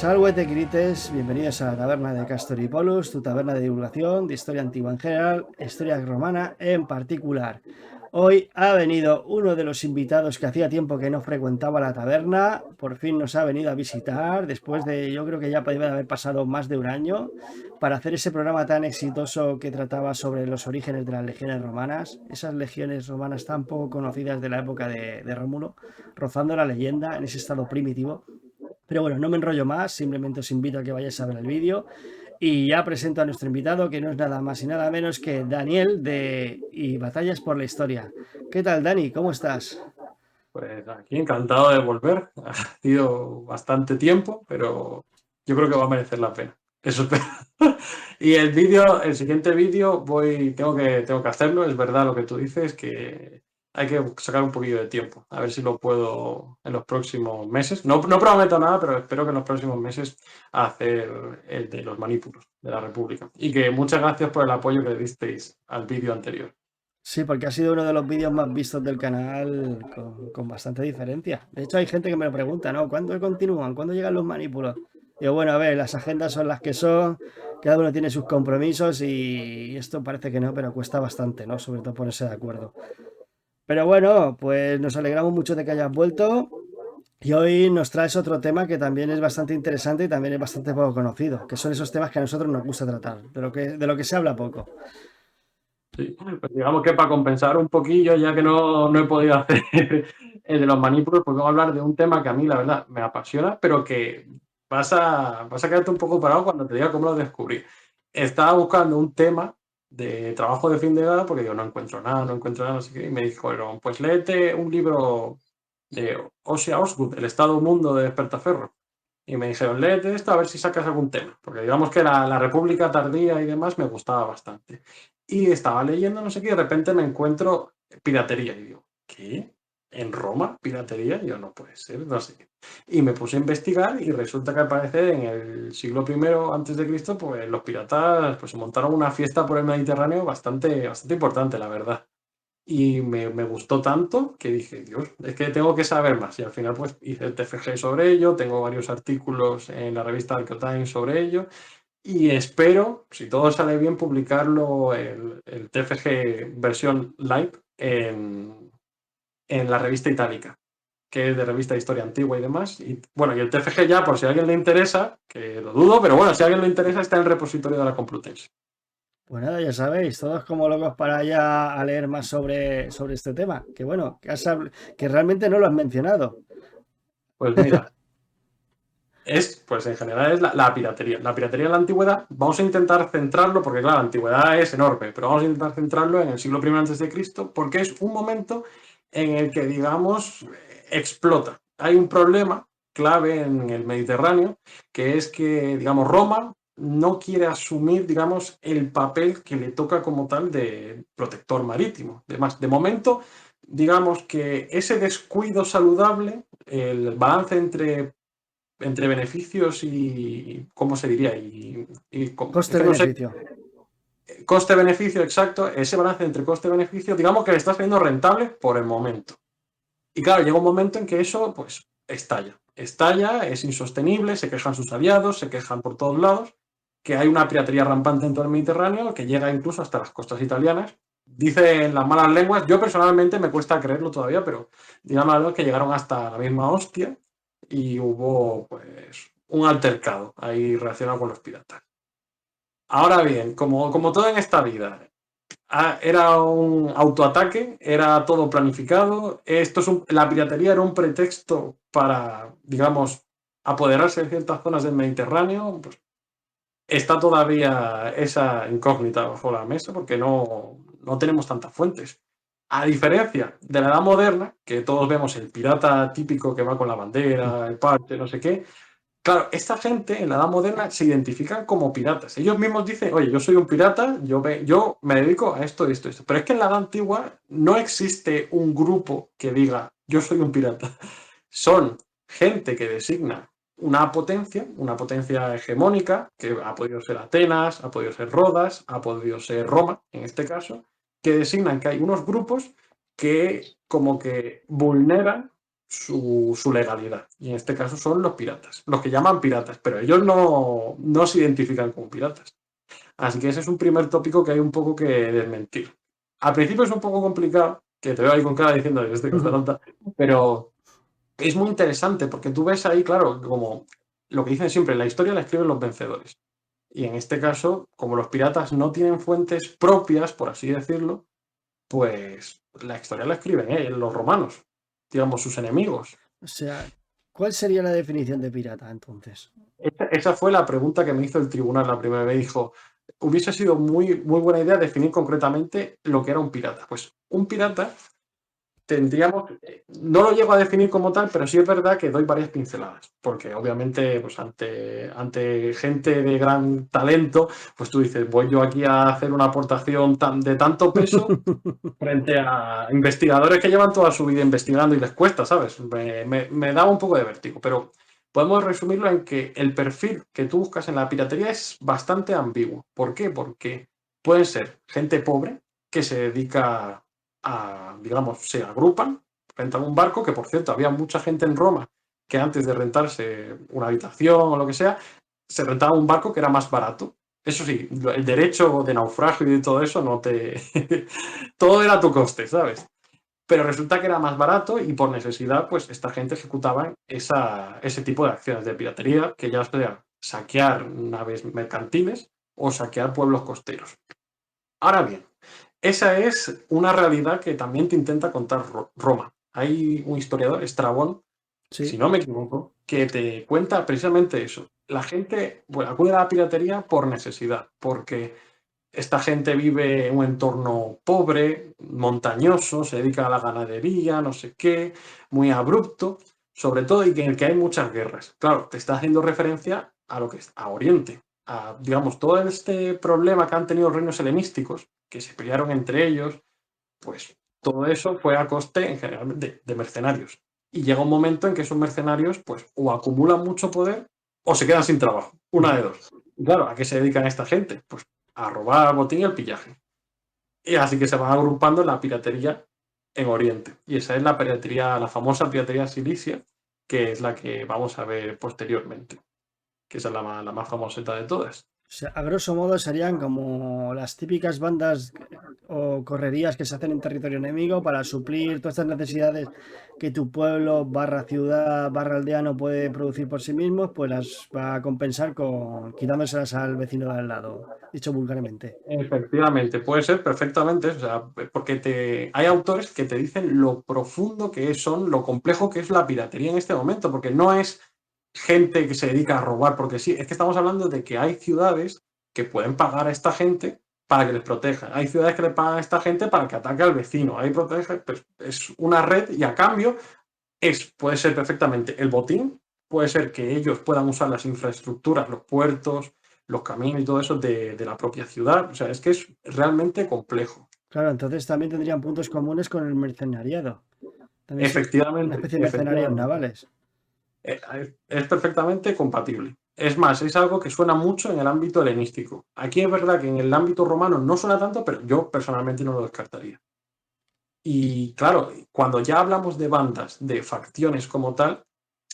Salve tequilites, bienvenidos a la taberna de Castor y Polus, tu taberna de divulgación de historia antigua en general, historia romana en particular. Hoy ha venido uno de los invitados que hacía tiempo que no frecuentaba la taberna, por fin nos ha venido a visitar, después de, yo creo que ya podía haber pasado más de un año, para hacer ese programa tan exitoso que trataba sobre los orígenes de las legiones romanas, esas legiones romanas tan poco conocidas de la época de Rómulo, rozando la leyenda en ese estado primitivo. Pero bueno, no me enrollo más, simplemente os invito a que vayáis a ver el vídeo. Y ya presento a nuestro invitado, que no es nada más y nada menos que Daniel de Y Batallas por la Historia. ¿Qué tal, Dani? ¿Cómo estás? Pues aquí encantado de volver. Ha sido bastante tiempo, pero yo creo que va a merecer la pena. Eso espero. Y el siguiente vídeo tengo que hacerlo. Es verdad lo que tú dices, que hay que sacar un poquillo de tiempo. A ver si lo puedo en los próximos meses. No prometo nada, pero espero que en los próximos meses hacer el de los manípulos de la República. Y que muchas gracias por el apoyo que disteis al vídeo anterior. Sí, porque ha sido uno de los vídeos más vistos del canal con bastante diferencia. De hecho, hay gente que me lo pregunta, ¿no? ¿Cuándo continúan? ¿Cuándo llegan los manípulos? Digo, bueno, a ver, las agendas son las que son, cada uno tiene sus compromisos y esto parece que no, pero cuesta bastante, ¿no? Sobre todo ponerse de acuerdo. Pero bueno, pues nos alegramos mucho de que hayas vuelto. Y hoy nos traes otro tema que también es bastante interesante y también es bastante poco conocido, que son esos temas que a nosotros nos gusta tratar, de lo que se habla poco. Sí, pues digamos que para compensar un poquillo, ya que no he podido hacer el de los manípulos, pues vamos a hablar de un tema que a mí, la verdad, me apasiona, pero que vas a quedarte un poco parado cuando te diga cómo lo descubrí. Estaba buscando un tema de trabajo de fin de edad, porque yo no encuentro nada, no sé qué, y me dijeron, pues léete un libro de Osea Osgood, El Estado Mundo de Despertaferro. Y me dijeron, léete esto a ver si sacas algún tema. Porque digamos que la República Tardía y demás me gustaba bastante. Y estaba leyendo, no sé qué, y de repente me encuentro piratería. Y digo, ¿qué? ¿En Roma? ¿Piratería? Y yo, no puede ser, no sé qué. Y me puse a investigar y resulta que al parecer en el siglo I antes de Cristo, pues los piratas pues, se montaron una fiesta por el Mediterráneo bastante importante, la verdad. Y me gustó tanto que dije, Dios, es que tengo que saber más. Y al final pues hice el TFG sobre ello, tengo varios artículos en la revista Archaeotime sobre ello y espero, si todo sale bien, publicarlo el TFG versión live en la revista Itálica, que es de revista de historia antigua y demás. Y bueno, y el TFG ya, por si a alguien le interesa, que lo dudo, pero bueno, si a alguien le interesa, está en el repositorio de la Complutense. Pues nada, ya sabéis, todos como locos para allá a leer más sobre este tema, que bueno, que realmente no lo has mencionado. Pues mira, pues en general es la piratería. La piratería en la antigüedad, vamos a intentar centrarlo, porque claro, la antigüedad es enorme, pero vamos a intentar centrarlo en el siglo I antes de Cristo, porque es un momento en el que, digamos, explota. Hay un problema clave en el Mediterráneo, que es que, digamos, Roma no quiere asumir, digamos, el papel que le toca como tal de protector marítimo. De momento, digamos que ese descuido saludable, el balance entre beneficios y, ¿cómo se diría? Es que no sé, Coste-beneficio. coste-beneficio exacto, ese balance entre coste-beneficio, digamos que le está saliendo rentable por el momento. Y claro, llega un momento en que eso, pues, estalla. Estalla, es insostenible, se quejan sus aliados, se quejan por todos lados, que hay una piratería rampante en todo el Mediterráneo, que llega incluso hasta las costas italianas. Dicen las malas lenguas, yo personalmente me cuesta creerlo todavía, pero digamos algo que llegaron hasta la misma hostia y hubo, pues, un altercado ahí relacionado con los piratas. Ahora bien, como todo en esta vida, era un autoataque, era todo planificado. La piratería era un pretexto para, digamos, apoderarse de ciertas zonas del Mediterráneo. Pues, está todavía esa incógnita bajo la mesa porque no tenemos tantas fuentes. A diferencia de la edad moderna, que todos vemos el pirata típico que va con la bandera, el parche, no sé qué. Claro, esta gente en la Edad Moderna se identifican como piratas. Ellos mismos dicen, oye, yo soy un pirata, yo me dedico a esto, esto, esto. Pero es que en la Edad Antigua no existe un grupo que diga, yo soy un pirata. Son gente que designa una potencia hegemónica, que ha podido ser Atenas, ha podido ser Rodas, ha podido ser Roma, en este caso, que designan que hay unos grupos que como que vulneran su legalidad. Y en este caso son los piratas, los que llaman piratas, pero ellos no se identifican como piratas. Así que ese es un primer tópico que hay un poco que desmentir. Al principio es un poco complicado, que te veo ahí con cara diciendo que estoy con tonta, pero es muy interesante porque tú ves ahí, claro, como lo que dicen siempre, la historia la escriben los vencedores. Y en este caso, como los piratas no tienen fuentes propias, por así decirlo, pues la historia la escriben los romanos, digamos, sus enemigos. O sea, ¿cuál sería la definición de pirata entonces? Esa fue la pregunta que me hizo el tribunal la primera vez. Dijo, hubiese sido muy buena idea definir concretamente lo que era un pirata. Pues un pirata tendríamos, no lo llego a definir como tal, pero sí es verdad que doy varias pinceladas, porque obviamente pues ante gente de gran talento, pues tú dices, voy yo aquí a hacer una aportación de tanto peso frente a investigadores que llevan toda su vida investigando y les cuesta, ¿sabes? Me da un poco de vértigo, pero podemos resumirlo en que el perfil que tú buscas en la piratería es bastante ambiguo. ¿Por qué? Porque pueden ser gente pobre que se dedica digamos, se agrupan, rentan un barco, que por cierto, había mucha gente en Roma que antes de rentarse una habitación o lo que sea, se rentaba un barco que era más barato. Eso sí, el derecho de naufragio y todo eso no te... todo era a tu coste, ¿sabes? Pero resulta que era más barato y por necesidad, pues esta gente ejecutaba ese tipo de acciones de piratería, que ya sea saquear naves mercantiles o saquear pueblos costeros. Ahora bien, esa es una realidad que también te intenta contar Roma. Hay un historiador, Estrabón, si Sí, no me equivoco, que te cuenta precisamente eso. La gente, bueno, acude a la piratería por necesidad, porque esta gente vive en un entorno pobre, montañoso, se dedica a la ganadería, no sé qué, muy abrupto, sobre todo y en el que hay muchas guerras. Claro, te está haciendo referencia a lo que es a Oriente, a, digamos, todo este problema que han tenido los reinos helenísticos, que se pelearon entre ellos, pues todo eso fue a coste en general de mercenarios. Y llega un momento en que esos mercenarios, pues, o acumulan mucho poder o se quedan sin trabajo. Una de dos. Y claro, ¿a qué se dedican esta gente? Pues a robar botín y al pillaje. Y así que se van agrupando en la piratería en Oriente. Y esa es la piratería, la famosa piratería silicia, que es la que vamos a ver posteriormente, que esa es la más famoseta de todas. o sea, a grosso modo serían como las típicas bandas o correrías que se hacen en territorio enemigo para suplir todas estas necesidades que tu pueblo, barra ciudad, barra aldea no puede producir por sí mismos, pues las va a compensar con quitándoselas al vecino de al lado, dicho vulgarmente. Efectivamente, puede ser perfectamente, o sea, porque hay autores que te dicen lo profundo son, lo complejo que es la piratería en este momento, porque no es gente que se dedica a robar, porque sí, es que estamos hablando de que hay ciudades que pueden pagar a esta gente para que les proteja, hay ciudades que le pagan a esta gente para que ataque al vecino, hay protege, pues, es una red y a cambio puede ser perfectamente el botín, puede ser que ellos puedan usar las infraestructuras, los puertos, los caminos y todo eso de la propia ciudad. O sea, es que es realmente complejo. Claro, entonces también tendrían puntos comunes con el mercenariado. También sí, una Efectivamente, especie de mercenarios efectivamente. navales. Es perfectamente compatible. Es más, es algo que suena mucho en el ámbito helenístico. Aquí es verdad que en el ámbito romano no suena tanto, pero yo personalmente no lo descartaría. Y claro, cuando ya hablamos de bandas, de facciones como tal,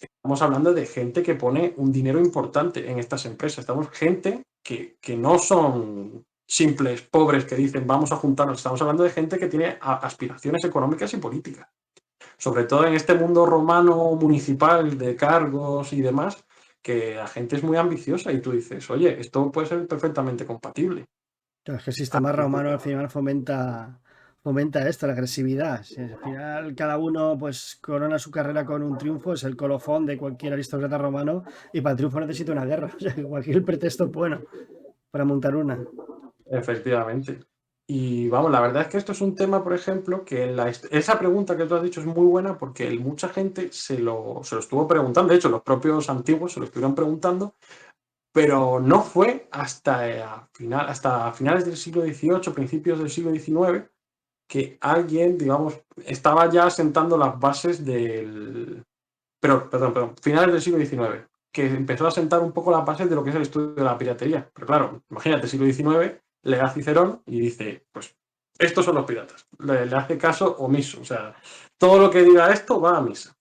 estamos hablando de gente que pone un dinero importante en estas empresas. Estamos gente que no son simples pobres que dicen vamos a juntarnos. Estamos hablando de gente que tiene aspiraciones económicas y políticas. Sobre todo en este mundo romano municipal de cargos y demás, que la gente es muy ambiciosa y tú dices, oye, esto puede ser perfectamente compatible. Claro, es que el sistema Así que, romano al final fomenta esto, la agresividad. Si al final cada uno pues corona su carrera con un triunfo, es el colofón de cualquier aristócrata romano y para el triunfo necesita una guerra. O sea, que cualquier pretexto es bueno para montar una. efectivamente. Y vamos, la verdad es que esto es un tema, por ejemplo, que esa pregunta que tú has dicho es muy buena porque mucha gente se lo estuvo preguntando, de hecho, los propios antiguos se lo estuvieron preguntando, pero no fue hasta finales del siglo XVIII, principios del siglo XIX, que alguien, digamos, estaba ya sentando las bases perdón, finales del siglo XIX, que empezó a sentar un poco las bases de lo que es el estudio de la piratería. Pero claro, imagínate, siglo XIX, le da Cicerón y dice, pues, estos son los piratas. Le hace caso omiso, o sea, todo lo que diga esto va a misa.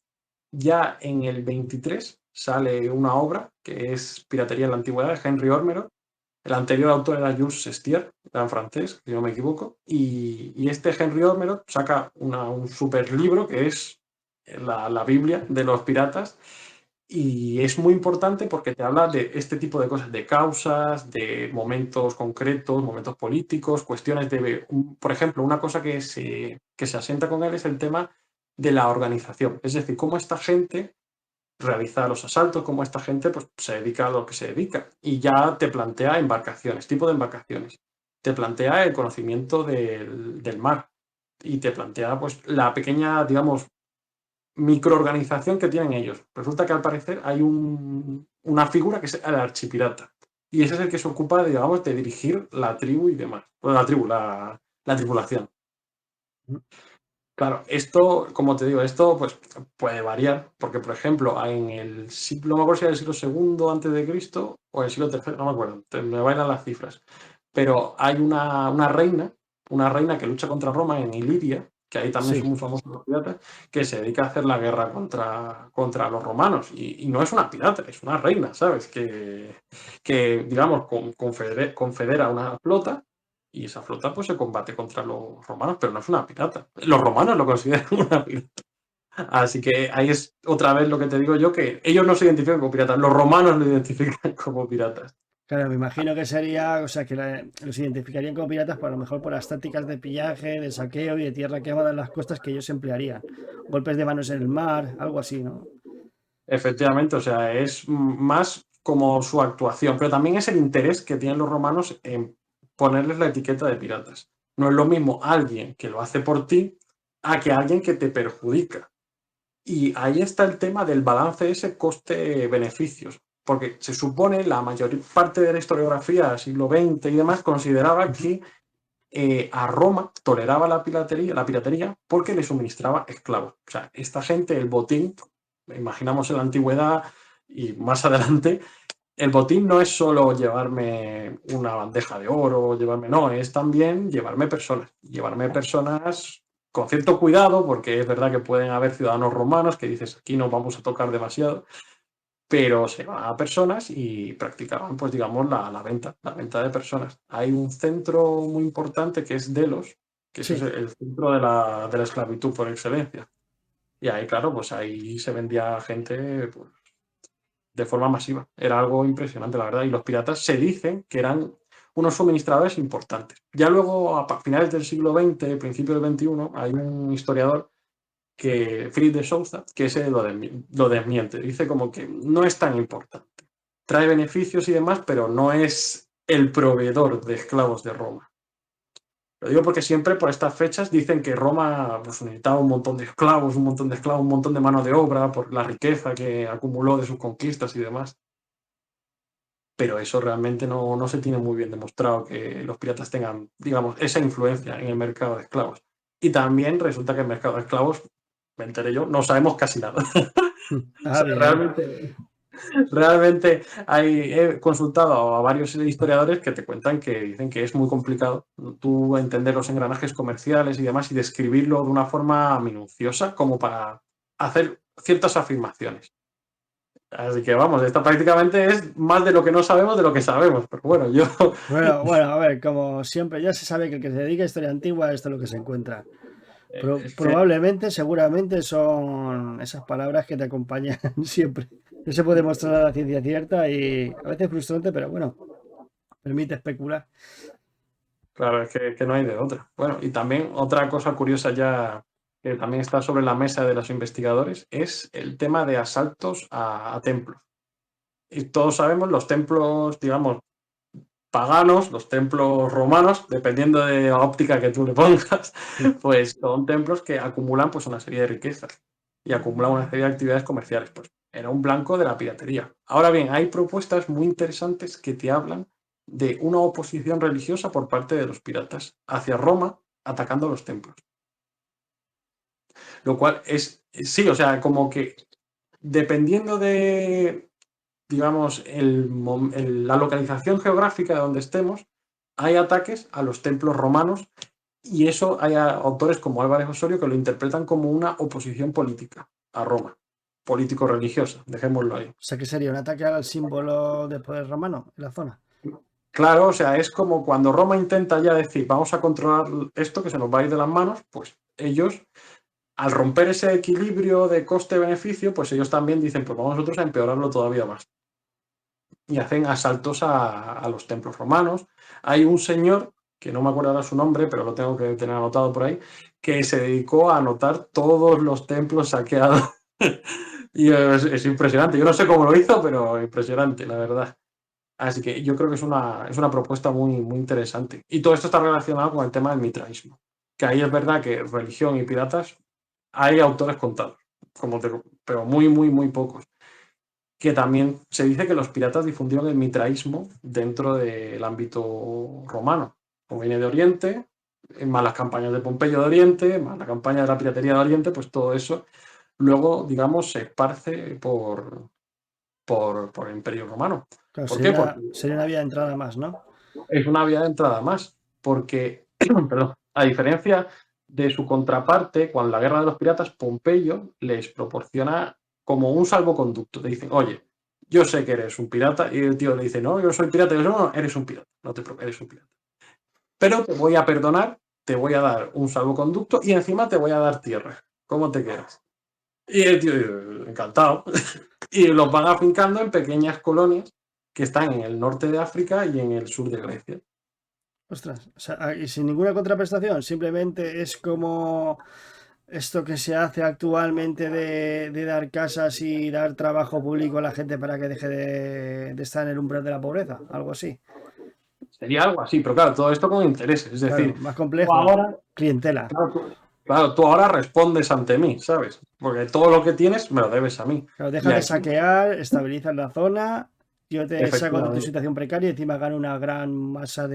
Ya en el 23 sale una obra que es Piratería en la Antigüedad de Henry Ormerod. El anterior autor era Jules Sestier, era en francés, si no me equivoco. Y este Henry Ormerod saca un super libro que es la Biblia de los piratas. Y es muy importante porque te habla de este tipo de cosas, de causas, de momentos concretos, momentos políticos, cuestiones de, por ejemplo, una cosa que se asienta con él es el tema de la organización. Es decir, cómo esta gente realiza los asaltos, cómo esta gente pues, se dedica a lo que se dedica. Y ya te plantea embarcaciones, tipo de embarcaciones. Te plantea el conocimiento del mar. Y te plantea pues la pequeña, digamos, microorganización que tienen ellos. Resulta que al parecer hay una figura que es el archipirata. Y ese es el que se ocupa, digamos, de dirigir la tribu y demás. Bueno, la tribu, la tripulación. Claro, esto, como te digo, esto pues puede variar, porque por ejemplo, en el siglo, no me acuerdo si era el siglo segundo antes de Cristo o el siglo tercero, no me acuerdo, me bailan las cifras. Pero hay una reina que lucha contra Roma en Iliria, que ahí también son Sí, muy famosos los piratas, que se dedica a hacer la guerra contra los romanos. Y no es una pirata, es una reina, ¿sabes? Que digamos, confedera una flota y esa flota pues se combate contra los romanos, pero no es una pirata. Los romanos lo consideran una pirata. Así que ahí es otra vez lo que te digo yo, que ellos no se identifican como piratas, los romanos lo identifican como piratas. claro, me imagino que sería, o sea, que los identificarían como piratas, por a lo mejor por las tácticas de pillaje, de saqueo y de tierra quemada en las costas que ellos emplearían. Golpes de manos en el mar, algo así, ¿no? Efectivamente, o sea, es más como su actuación, pero también es el interés que tienen los romanos en ponerles la etiqueta de piratas. No es lo mismo alguien que lo hace por ti a que alguien que te perjudica. Y ahí está el tema del balance ese coste-beneficios, porque se supone la mayor parte de la historiografía del siglo XX y demás consideraba Ujú. que a Roma toleraba la piratería porque le suministraba esclavos. O sea, esta gente, el botín, imaginamos en la antigüedad y más adelante, el botín no es solo llevarme una bandeja de oro, llevarme, no, es también llevarme personas con cierto cuidado, porque es verdad que pueden haber ciudadanos romanos que dices, aquí no vamos a tocar demasiado, pero se van a personas y practicaban, pues digamos, la venta de personas. Hay un centro muy importante que es Delos, que ese es Sí, el centro de la esclavitud por excelencia. Y ahí, claro, pues ahí se vendía gente pues, de forma masiva. Era algo impresionante, la verdad. Y los piratas se dicen que eran unos suministradores importantes. Ya luego, a finales del siglo XX, principios del XXI, hay un historiador que Philip de Souza, que ese lo desmiente. Dice como que no es tan importante. Trae beneficios y demás, pero no es el proveedor de esclavos de Roma. Lo digo porque siempre por estas fechas dicen que Roma pues, necesitaba un montón de esclavos, un montón de esclavos, un montón de mano de obra por la riqueza que acumuló de sus conquistas y demás. Pero eso realmente no se tiene muy bien demostrado que los piratas tengan, digamos, esa influencia en el mercado de esclavos. Y también resulta que el mercado de esclavos, me enteré yo, no sabemos casi nada. O ah, sea, bien. realmente he consultado a varios historiadores que te cuentan que dicen que es muy complicado tú entender los engranajes comerciales y demás y describirlo de una forma minuciosa como para hacer ciertas afirmaciones. Así que vamos, esta prácticamente es más de lo que no sabemos de lo que sabemos. Pero bueno, yo Bueno, bueno, a ver, como siempre, ya se sabe que el que se dedica a historia antigua, esto es lo que se encuentra. es que, Probablemente, seguramente son esas palabras que te acompañan siempre. No se puede mostrar a la ciencia cierta y a veces frustrante, pero bueno, permite especular. claro, es que no hay de otra. Bueno, y también otra cosa curiosa ya que también está sobre la mesa de los investigadores es el tema de asaltos a templos. Y todos sabemos los templos, digamos, paganos, los templos romanos, dependiendo de la óptica que tú le pongas, pues son templos que acumulan pues una serie de riquezas y acumulan una serie de actividades comerciales. Pues era un blanco de la piratería. Ahora bien, hay propuestas muy interesantes que te hablan de una oposición religiosa por parte de los piratas hacia Roma atacando los templos. Lo cual es, sí, o sea, como que dependiendo de, digamos, la localización geográfica de donde estemos, hay ataques a los templos romanos y eso hay autores como Álvarez Osorio que lo interpretan como una oposición política a Roma. político-religiosa, dejémoslo ahí. O sea, que sería un ataque al símbolo de poder romano en la zona. Claro, o sea, es como cuando Roma intenta ya decir, vamos a controlar esto que se nos va a ir de las manos, pues ellos, al romper ese equilibrio de coste-beneficio, pues ellos también dicen, pues vamos nosotros a empeorarlo todavía más. Y hacen asaltos a los templos romanos. Hay un señor, que no me acuerdo ahora su nombre, pero lo tengo que tener anotado por ahí, que se dedicó a anotar todos los templos saqueados. Y es impresionante. Yo no sé cómo lo hizo, pero impresionante, la verdad. Así que yo creo que es una propuesta muy, muy interesante. Y todo esto está relacionado con el tema del mitraísmo. Que ahí es verdad que religión y piratas hay autores contados, pero muy, muy, muy pocos. Que también se dice que los piratas difundieron el mitraísmo dentro del ámbito romano. Como viene de Oriente, más las campañas de Pompeyo de Oriente, más la campaña de la piratería de Oriente, pues todo eso luego, digamos, se esparce por el Imperio Romano. Claro, ¿Por qué? Porque sería una vía de entrada más, ¿no? es una vía de entrada más, porque, perdón, a diferencia de su contraparte, cuando la guerra de los piratas, Pompeyo les proporciona como un salvoconducto. Te dicen, oye, yo sé que eres un pirata, y el tío le dice, no, yo soy pirata, y yo, no, no, eres un pirata, no te preocupes, eres un pirata. Pero te voy a perdonar, te voy a dar un salvoconducto y encima te voy a dar tierra. ¿Cómo te quedas? Y el tío, encantado. Y los van afincando en pequeñas colonias que están en el norte de África y en el sur de Grecia. Ostras, o sea, y sin ninguna contraprestación, simplemente es como esto que se hace actualmente de dar casas y dar trabajo público a la gente para que deje de estar en el umbral de la pobreza, algo así. Sería algo así, pero claro, todo esto con intereses. Es Claro, decir, más tú complejo, ahora, clientela. claro, tú ahora respondes ante mí, ¿sabes? Porque todo lo que tienes me lo debes a mí. Claro, Y dejas de aquí, saquear, estabilizas la zona, yo te saco de tu efectivamente. situación precaria y encima gano una gran masa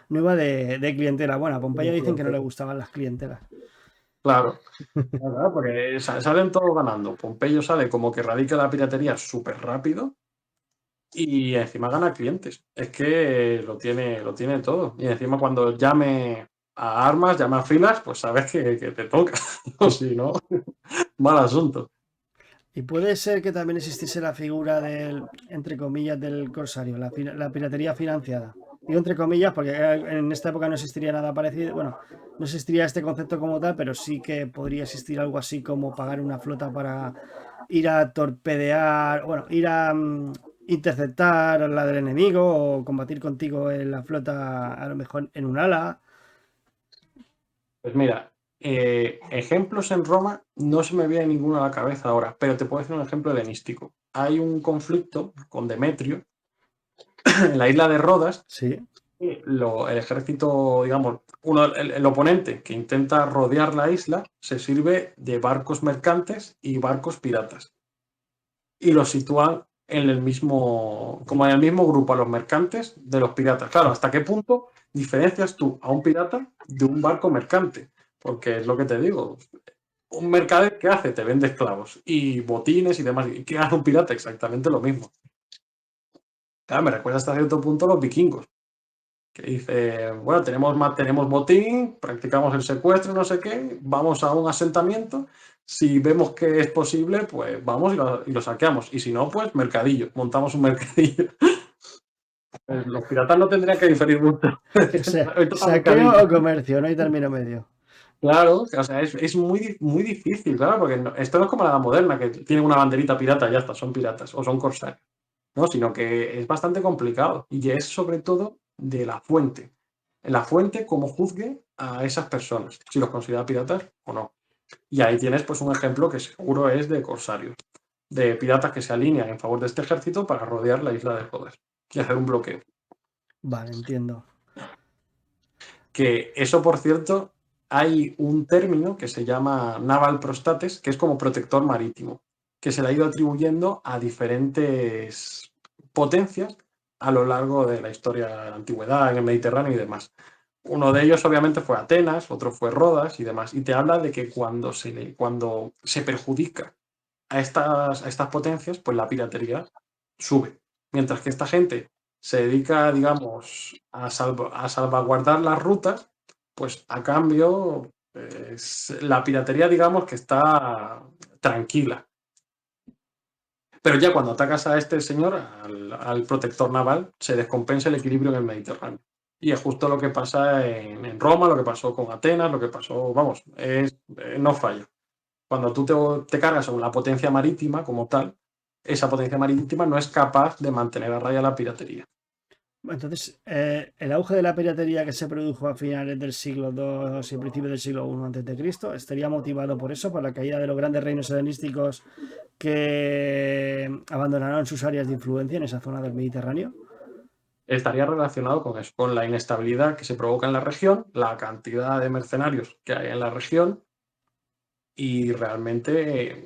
nueva de clientela. Bueno, a Pompeya dicen que no le gustaban las clientelas. Claro, claro, porque salen todos ganando. Pompeyo sale como que radica la piratería súper rápido y encima gana clientes. Es que lo tiene todo. Y encima cuando llame a armas, llame a filas, pues sabes que te toca. O si no, mal asunto. Y puede ser que también existiese la figura del, entre comillas, del corsario, la piratería financiada. Digo entre comillas porque en esta época no existiría nada parecido. Bueno, no existiría este concepto como tal, pero sí que podría existir algo así como pagar una flota para ir a torpedear, bueno, ir a interceptar la del enemigo o combatir contigo en la flota, a lo mejor en un ala. Pues mira, ejemplos en Roma no se me viene ninguno a la cabeza ahora, pero te puedo decir un ejemplo helenístico. Hay un conflicto con Demetrio en la isla de Rodas. Sí, El ejército, digamos, el oponente que intenta rodear la isla se sirve de barcos mercantes y barcos piratas. Y los sitúan en el mismo, como en el mismo grupo a los mercantes de los piratas. Claro, ¿hasta qué punto diferencias tú a un pirata de un barco mercante? Porque es lo que te digo, un mercader, ¿qué hace? Te vende esclavos y botines y demás. ¿Y qué hace un pirata? Exactamente lo mismo. Claro, me recuerda hasta cierto punto a los vikingos, que dice, bueno, tenemos botín, practicamos el secuestro, no sé qué, vamos a un asentamiento, si vemos que es posible, pues vamos y lo saqueamos. Y si no, pues mercadillo, montamos un mercadillo. Los piratas no tendrían que diferir mucho. o sea, Esto es saqueo mercadillo. o comercio, no hay término medio. Claro, o sea, es muy, muy difícil, claro, porque esto no es como la edad moderna, que tienen una banderita pirata y ya está, son piratas o son corsarios, ¿no? Sino que es bastante complicado y es sobre todo de la fuente. En la fuente, cómo juzgue a esas personas, si los considera piratas o no. Y ahí tienes pues un ejemplo que seguro es de corsarios, de piratas que se alinean en favor de este ejército para rodear la isla de Joder y hacer un bloqueo. Vale, entiendo. Que eso, por cierto, hay un término que se llama naval prostates, que es como protector marítimo, que se le ha ido atribuyendo a diferentes potencias a lo largo de la historia de la antigüedad, en el Mediterráneo y demás. Uno de ellos, obviamente, fue Atenas, otro fue Rodas y demás. Y te habla de que cuando se perjudica a estas potencias, pues la piratería sube. Mientras que esta gente se dedica, digamos, a salvaguardar las rutas, pues a cambio, la piratería, digamos, que está tranquila. Pero ya cuando atacas a este señor, al protector naval, se descompensa el equilibrio en el Mediterráneo. Y es justo lo que pasa en Roma, lo que pasó con Atenas, lo que pasó, vamos, no falla. Cuando tú te cargas sobre la potencia marítima como tal, esa potencia marítima no es capaz de mantener a raya la piratería. Entonces, el auge de la piratería que se produjo a finales del siglo II y principios del siglo I antes de Cristo estaría motivado por eso, por la caída de los grandes reinos helenísticos que abandonaron sus áreas de influencia en esa zona del Mediterráneo. Estaría relacionado con eso, con la inestabilidad que se provoca en la región, la cantidad de mercenarios que hay en la región y realmente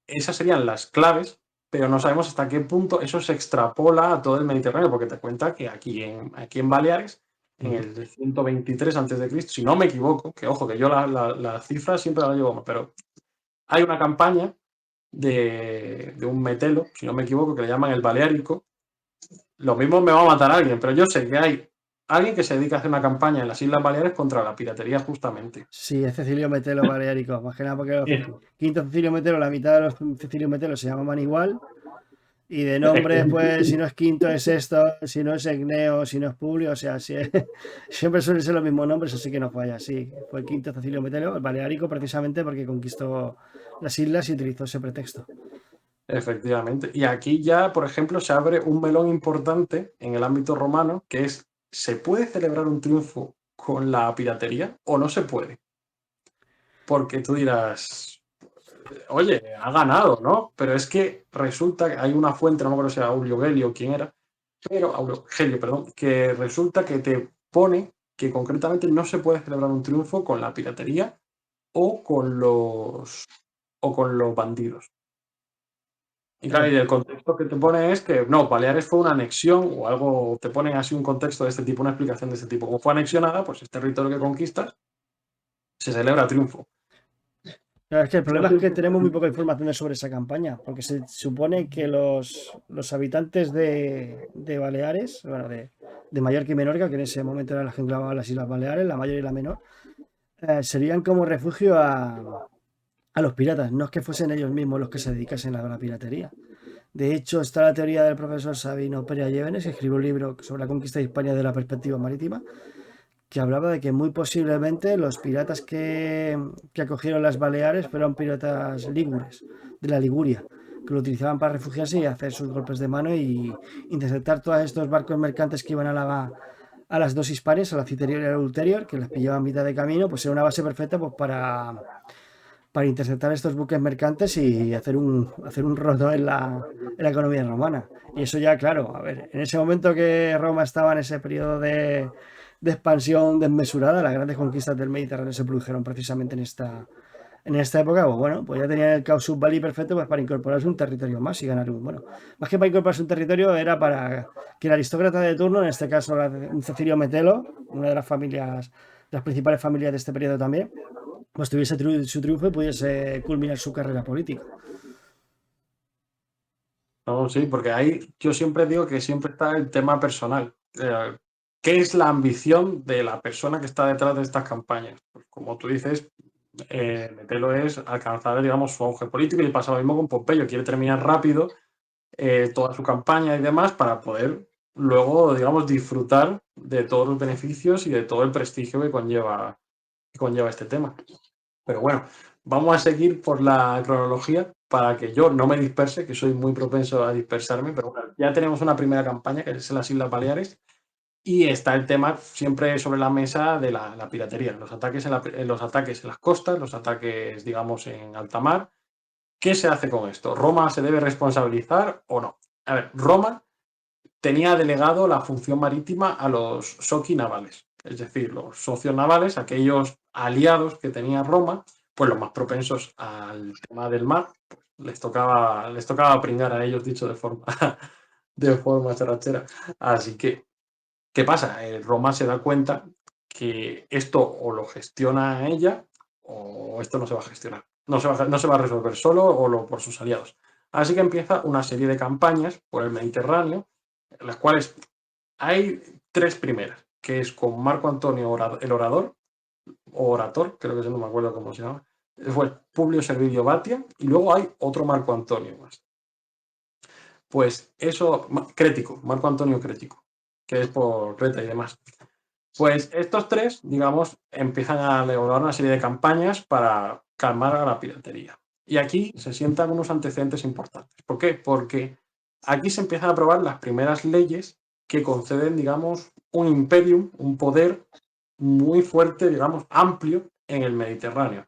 esas serían las claves, pero no sabemos hasta qué punto eso se extrapola a todo el Mediterráneo, porque te cuenta que aquí en Baleares, en Ujú. el 123 a.C., si no me equivoco, que ojo, que yo la cifra siempre la llevo, pero hay una campaña de un metelo, si no me equivoco, que le llaman el Baleárico. Lo mismo me va a matar alguien, pero yo sé que hay alguien que se dedica a hacer una campaña en las Islas Baleares contra la piratería justamente. Sí, es Cecilio Metelo Baleárico, más que nada porque los quinto Cecilio Metelo, la mitad de los Cecilio Metelo se llamaban igual. Y de nombres, pues, si no es Quinto es esto, si no es Egneo, si no es Publio, o sea, siempre suelen ser los mismos nombres, así que no falla. Sí, fue el Quinto Cecilio Metelo, el Baleárico, precisamente porque conquistó las islas y utilizó ese pretexto. Efectivamente. Y aquí ya, por ejemplo, se abre un melón importante en el ámbito romano, que es, ¿se puede celebrar un triunfo con la piratería o no se puede? Porque tú dirás, oye, ha ganado, ¿no? Pero es que resulta que hay una fuente, no me acuerdo si era Aurelio Gelio o quién era, pero Aurelio Gelio, perdón, que resulta que te pone que concretamente no se puede celebrar un triunfo con la piratería o con los bandidos. Y claro, Eh, y el contexto que te pone es que no, Baleares fue una anexión o algo, te ponen así un contexto de este tipo, una explicación de este tipo. Como fue anexionada, pues es territorio que conquistas, se celebra triunfo. Claro, es que el No problema es sé. que tenemos muy poca información sobre esa campaña, porque se supone que los habitantes de Baleares, bueno, de Mallorca y Menorca, que en ese momento eran las que englobaban las Islas Baleares, la mayor y la menor, serían como refugio a los piratas, no es que fuesen ellos mismos los que se dedicasen a la piratería. De hecho, está la teoría del profesor Sabino Pérez Llévenes, que escribió un libro sobre la conquista de Hispania de la perspectiva marítima, que hablaba de que muy posiblemente los piratas que acogieron las Baleares fueron piratas ligures, de la Liguria, que lo utilizaban para refugiarse y hacer sus golpes de mano y interceptar todos estos barcos mercantes que iban a las dos Hispanias, a la Citerior y a la Ulterior, que las pillaban a mitad de camino, pues era una base perfecta pues, para interceptar estos buques mercantes y hacer un roto en la economía romana. Y eso ya, claro, a ver, en ese momento que Roma estaba en ese periodo de expansión desmesurada, las grandes conquistas del Mediterráneo se produjeron precisamente en esta época, pues bueno, pues ya tenían el casus belli perfecto pues para incorporarse un territorio más y ganar un, bueno, más que para incorporarse un territorio era para que el aristócrata de turno, en este caso un Cecilio Metelo, una de las familias, las principales familias de este periodo también, pues tuviese su triunfo y pudiese culminar su carrera política. No, sí, porque ahí yo siempre digo que siempre está el tema personal. ¿Qué es la ambición de la persona que está detrás de estas campañas? Pues como tú dices, Metelo es alcanzar, digamos, su auge político y pasa lo mismo con Pompeyo. Quiere terminar rápido toda su campaña y demás para poder luego, digamos, disfrutar de todos los beneficios y de todo el prestigio que conlleva este tema. Pero bueno, vamos a seguir por la cronología para que yo no me disperse, que soy muy propenso a dispersarme, pero bueno, ya tenemos una primera campaña que es en las Islas Baleares y está el tema siempre sobre la mesa de la piratería, los ataques los ataques en las costas, los ataques, digamos, en alta mar. ¿Qué se hace con esto? ¿Roma se debe responsabilizar o no? A ver, Roma tenía delegado la función marítima a los soci navales, es decir, los socios navales, aquellos aliados que tenía Roma, pues los más propensos al tema del mar, pues les tocaba pringar a ellos, dicho de forma, de forma charachera. Así que, ¿qué pasa? Roma se da cuenta que esto o lo gestiona ella o esto no se va a gestionar. No se va a resolver solo o por sus aliados. Así que empieza una serie de campañas por el Mediterráneo, en las cuales hay tres primeras, que es con Marco Antonio el orador, o orator, creo que no me acuerdo cómo se llama. Fue Publio Servidio Batia, y luego hay otro Marco Antonio más. Pues eso, Crético, Marco Antonio Crético, que es por Creta y demás. Pues estos tres, digamos, empiezan a elaborar una serie de campañas para calmar a la piratería. Y aquí se sientan unos antecedentes importantes. ¿Por qué? Porque aquí se empiezan a aprobar las primeras leyes que conceden, digamos, un imperium, un poder muy fuerte, digamos, amplio en el Mediterráneo,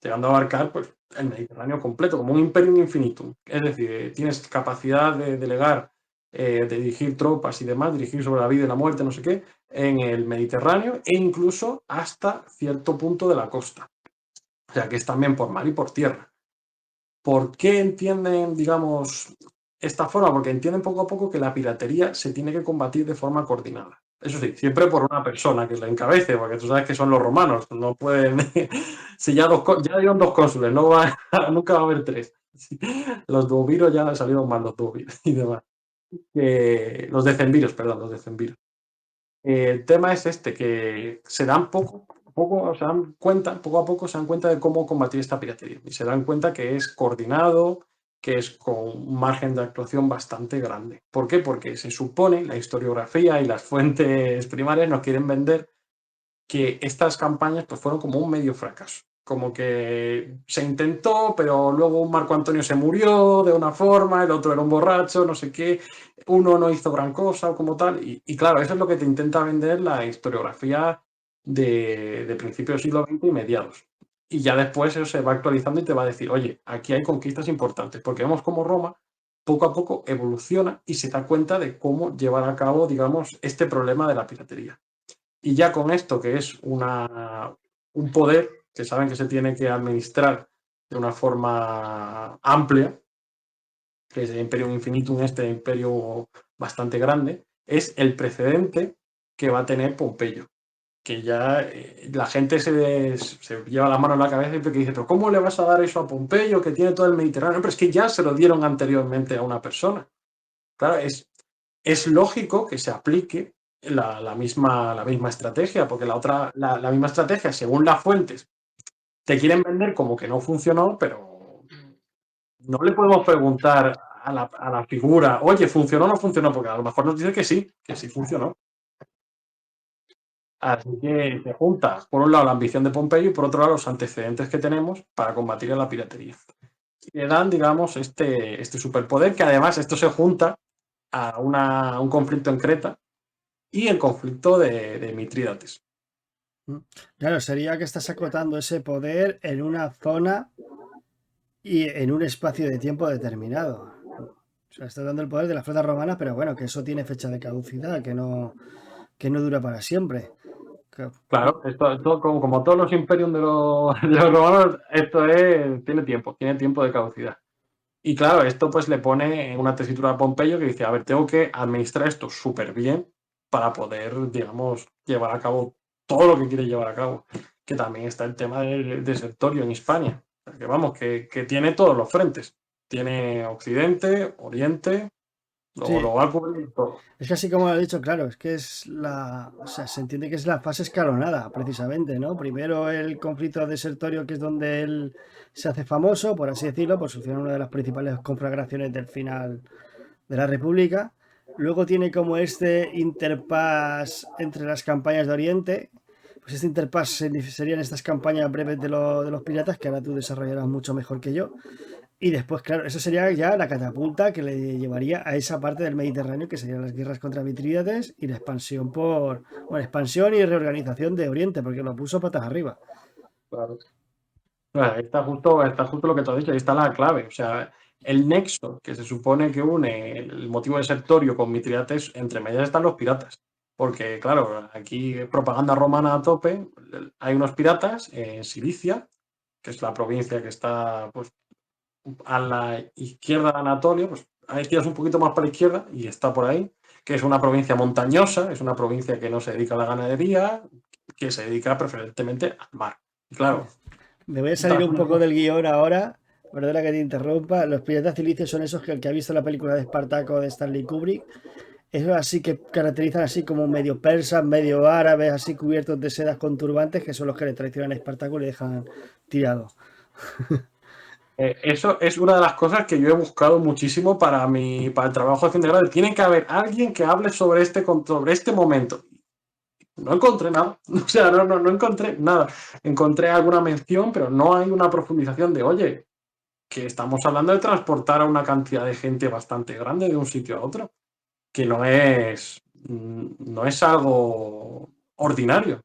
llegando a abarcar pues, el Mediterráneo completo, como un imperium infinitum. Es decir, tienes capacidad de delegar, de dirigir tropas y demás, dirigir sobre la vida y la muerte, no sé qué, en el Mediterráneo e incluso hasta cierto punto de la costa. O sea, que es también por mar y por tierra. ¿Por qué entienden, digamos, esta forma? Porque entienden poco a poco que la piratería se tiene que combatir de forma coordinada. Eso sí, siempre por una persona que la encabece, porque tú sabes que son los romanos, no pueden. Si ya, ya dieron dos cónsules, no va, nunca va a haber tres. Sí, los duoviros ya salieron mal, los duoviros y demás. Los decemviros, perdón, los decemviros. El tema es este, que se dan se dan cuenta, poco a poco se dan cuenta de cómo combatir esta piratería. Y se dan cuenta que es coordinado, que es con un margen de actuación bastante grande. ¿Por qué? Porque se supone, la historiografía y las fuentes primarias nos quieren vender que estas campañas pues, fueron como un medio fracaso. Como que se intentó, pero luego Marco Antonio se murió de una forma, el otro era un borracho, no sé qué, uno no hizo gran cosa o como tal. Y claro, eso es lo que te intenta vender la historiografía de principios del siglo XX y mediados. Y ya después eso se va actualizando y te va a decir, oye, aquí hay conquistas importantes, porque vemos cómo Roma poco a poco evoluciona y se da cuenta de cómo llevar a cabo, digamos, este problema de la piratería. Y ya con esto, que es un poder que saben que se tiene que administrar de una forma amplia, que es el Imperium Infinitum, este imperio bastante grande, es el precedente que va a tener Pompeyo. Que ya la gente se lleva la mano en la cabeza y dice, pero ¿cómo le vas a dar eso a Pompeyo que tiene todo el Mediterráneo? Pero es que ya se lo dieron anteriormente a una persona. Claro, es lógico que se aplique la misma estrategia, porque la misma estrategia, según las fuentes, te quieren vender como que no funcionó, pero no le podemos preguntar a la figura, oye, ¿funcionó o no funcionó? Porque a lo mejor nos dice que sí funcionó. Así que se junta, por un lado, la ambición de Pompeyo y por otro lado, los antecedentes que tenemos para combatir la piratería. Y le dan, digamos, este superpoder, que además esto se junta a un conflicto en Creta y el conflicto de Mitrídates. Claro, sería que estás acotando ese poder en una zona y en un espacio de tiempo determinado. O sea, estás dando el poder de la flota romana, pero bueno, que eso tiene fecha de caducidad, que no dura para siempre. Claro, esto como todos los imperios de los romanos, tiene tiempo de caducidad. Y claro, esto pues le pone en una tesitura a Pompeyo que dice, a ver, tengo que administrar esto súper bien para poder, digamos, llevar a cabo todo lo que quiere llevar a cabo. Que también está el tema del desertorio en Hispania. O sea, que vamos, que tiene todos los frentes. Tiene Occidente, Oriente, Sí, lo va a cubrir todo. es que así como lo he dicho, claro, es que es o sea, se entiende que es la fase escalonada, precisamente, ¿no? Primero el conflicto desertorio, que es donde él se hace famoso, por así decirlo, por solucionar una de las principales conflagraciones del final de la República. Luego tiene como este interpas entre las campañas de Oriente. Pues este interpas serían estas campañas breves de los piratas, que ahora tú desarrollarás mucho mejor que yo. Y después, claro, eso sería ya la catapulta que le llevaría a esa parte del Mediterráneo, que serían las guerras contra Mitrídates y la expansión expansión y reorganización de Oriente, porque lo puso patas arriba. Claro. Está justo lo que tú has dicho, ahí está la clave. O sea, el nexo que se supone que une el motivo desertorio con Mitrídates, entre medias están los piratas. Porque, claro, aquí propaganda romana a tope, hay unos piratas en Cilicia, que es la provincia que está pues, a la izquierda de Anatolia, pues ahí tiras un poquito más para la izquierda y está por ahí, que es una provincia montañosa, es una provincia que no se dedica a la ganadería, que se dedica preferentemente al mar. Y claro, Me voy a salir un poco del guión ahora, perdona que te interrumpa. Los piratas cilicios son esos que el que ha visto la película de Espartaco de Stanley Kubrick, esos así que caracterizan así como medio persas, medio árabes, así cubiertos de sedas con turbantes, que son los que le traicionan a Espartaco y le dejan tirado. Eso es una de las cosas que yo he buscado muchísimo para el trabajo de fin de grado. Tiene que haber alguien que hable sobre este momento. No encontré nada. O sea, no encontré nada. Encontré alguna mención, pero no hay una profundización de, oye, que estamos hablando de transportar a una cantidad de gente bastante grande de un sitio a otro, que no es algo ordinario.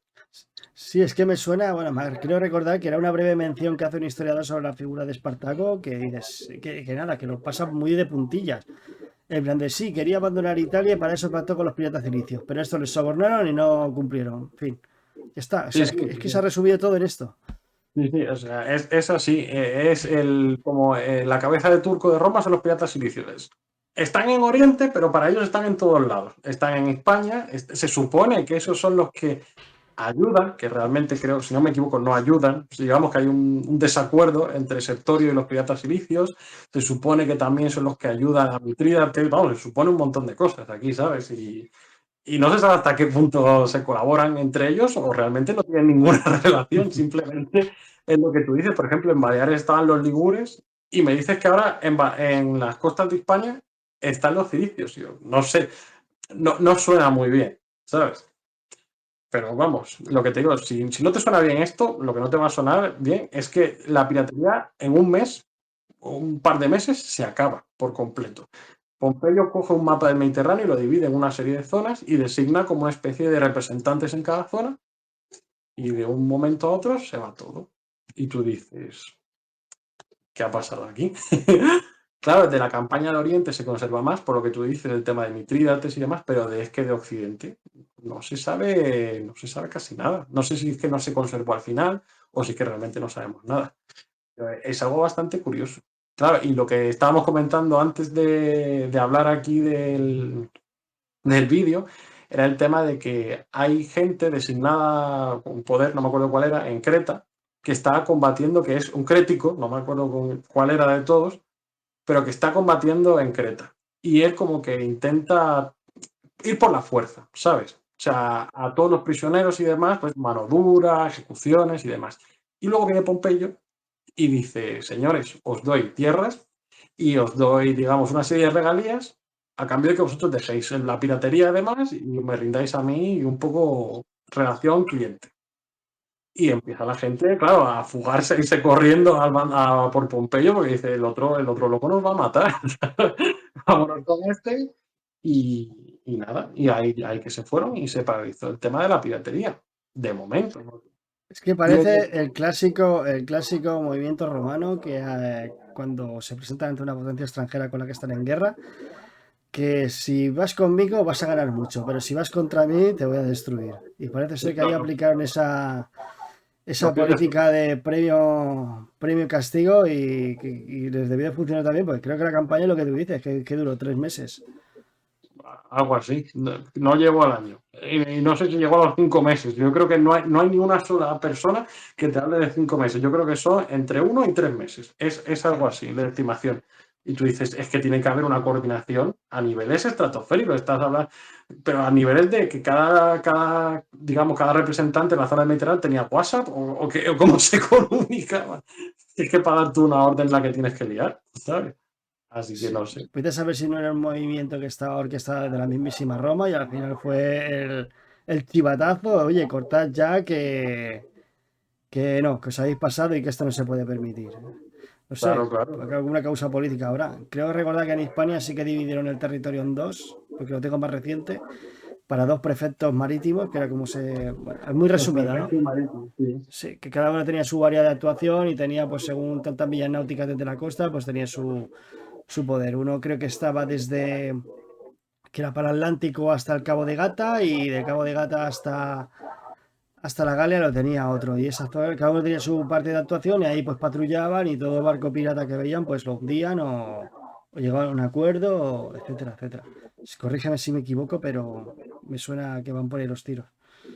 Sí, es que me suena, bueno, creo recordar que era una breve mención que hace un historiador sobre la figura de Espartaco, que dices, que nada, que lo pasa muy de puntillas. En plan de sí, quería abandonar Italia y para eso pactó con los piratas cilicios, pero esto les sobornaron y no cumplieron. En fin, ya está. O Sí, sea, sí, es que se ha resumido todo en esto. sí, sí, o sea, es así. Es como la cabeza de turco de Roma son los piratas silicios. Están en Oriente, pero para ellos están en todos lados. Están en España. Se supone que esos son los que ayudan, que realmente creo, si no me equivoco, no ayudan. Pues digamos que hay un desacuerdo entre Sertorio y los piratas silicios. Se supone que también son los que ayudan a Mitrídates. Vamos, se supone un montón de cosas aquí, ¿sabes? Y no se sabe hasta qué punto se colaboran entre ellos o realmente no tienen ninguna relación. Simplemente es lo que tú dices. Por ejemplo, en Baleares estaban los ligures y me dices que ahora en las costas de España están los cilicios. Yo no sé, no suena muy bien, ¿sabes? Pero vamos, lo que te digo, si no te suena bien esto, lo que no te va a sonar bien es que la piratería en un mes o un par de meses se acaba por completo. Pompeyo coge un mapa del Mediterráneo y lo divide en una serie de zonas y designa como una especie de representantes en cada zona y de un momento a otro se va todo. Y tú dices, ¿qué ha pasado aquí? Claro, de la campaña de Oriente se conserva más, por lo que tú dices, el tema de Mitrídates y demás, pero es que de Occidente no se sabe casi nada. No sé si es que no se conservó al final o si es que realmente no sabemos nada. Pero es algo bastante curioso. Claro, y lo que estábamos comentando antes de hablar aquí del vídeo era el tema de que hay gente designada con poder, no me acuerdo cuál era, en Creta, que está combatiendo, que es un crético, no me acuerdo cuál era de todos, pero que está combatiendo en Creta. Y él como que intenta ir por la fuerza, ¿sabes? O sea, a todos los prisioneros y demás, pues mano dura, ejecuciones y demás. Y luego viene Pompeyo y dice, señores, os doy tierras y os doy, digamos, una serie de regalías a cambio de que vosotros dejéis la piratería además y me rindáis a mí y un poco relación cliente. Y empieza la gente, claro, a fugarse, a irse corriendo por Pompeyo porque dice, el otro loco nos va a matar. Vámonos con este. Y nada, y ahí que se fueron y se paralizó el tema de la piratería. De momento. ¿No? Es que Luego, parece el clásico movimiento romano que cuando se presenta ante una potencia extranjera con la que están en guerra, que si vas conmigo vas a ganar mucho, pero si vas contra mí te voy a destruir. Y parece ser que ahí no, aplicaron esa lo pierdes todo. política de premio y castigo y les debió de funcionar también, porque creo que la campaña, lo que tú dices, que duró 3 meses. Algo así. No llegó al año. Y no sé si llegó a los 5 meses. Yo creo que no hay ni una sola persona que te hable de 5 meses. Yo creo que son entre 1 y 3 meses. Es algo así, de estimación. Y tú dices, es que tiene que haber una coordinación a niveles estratosféricos. Estás hablando, pero a niveles de que digamos, cada representante en la zona del Mediterráneo tenía WhatsApp o cómo se comunicaba. Es que para dar tú una orden la que tienes que liar, ¿sabes? Así que Sí, no sé. vete a saber si no era un movimiento que estaba orquestado desde la mismísima Roma y al final fue el chivatazo, oye, cortad ya que no, que os habéis pasado y que esto no se puede permitir. No sé, Claro, claro. porque alguna causa política habrá. Creo recordar que en España sí que dividieron el territorio en dos, porque lo tengo más reciente, para dos prefectos marítimos, que era como se... Bueno, es muy Los resumida, ¿no? perfectos marítimos, sí. Sí, que cada uno tenía su área de actuación y tenía, pues según tantas millas náuticas desde la costa, pues tenía su poder. Uno creo que estaba desde, que era para el Atlántico hasta el Cabo de Gata y del Cabo de Gata hasta la Galia lo tenía otro. Y esa zona, cada uno tenía su parte de actuación y ahí pues patrullaban y todo barco pirata que veían pues lo hundían o llegaban a un acuerdo, etcétera, etcétera. Corrígeme si me equivoco, pero me suena que van por ahí los tiros.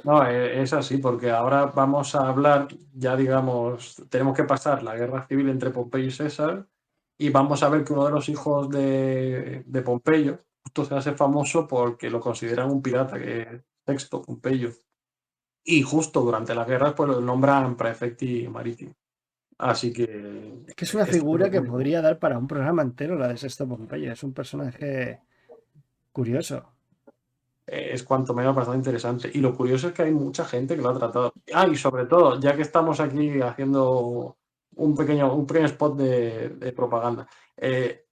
No, es así, porque ahora vamos a hablar, ya digamos, tenemos que pasar la guerra civil entre Pompeyo y César, y vamos a ver que uno de los hijos de Pompeyo justo se hace famoso porque lo consideran un pirata, que es Sexto Pompeyo. Y justo durante la guerra, pues lo nombran prefecti marítimo. Así que Es que es una está figura que muy bien. podría dar para un programa entero, la de Sexto Pompeyo. Es un personaje curioso. Es cuanto menos bastante interesante. Y lo curioso es que hay mucha gente que lo ha tratado. Ah, y sobre todo, ya que estamos aquí haciendo un pequeño spot de propaganda,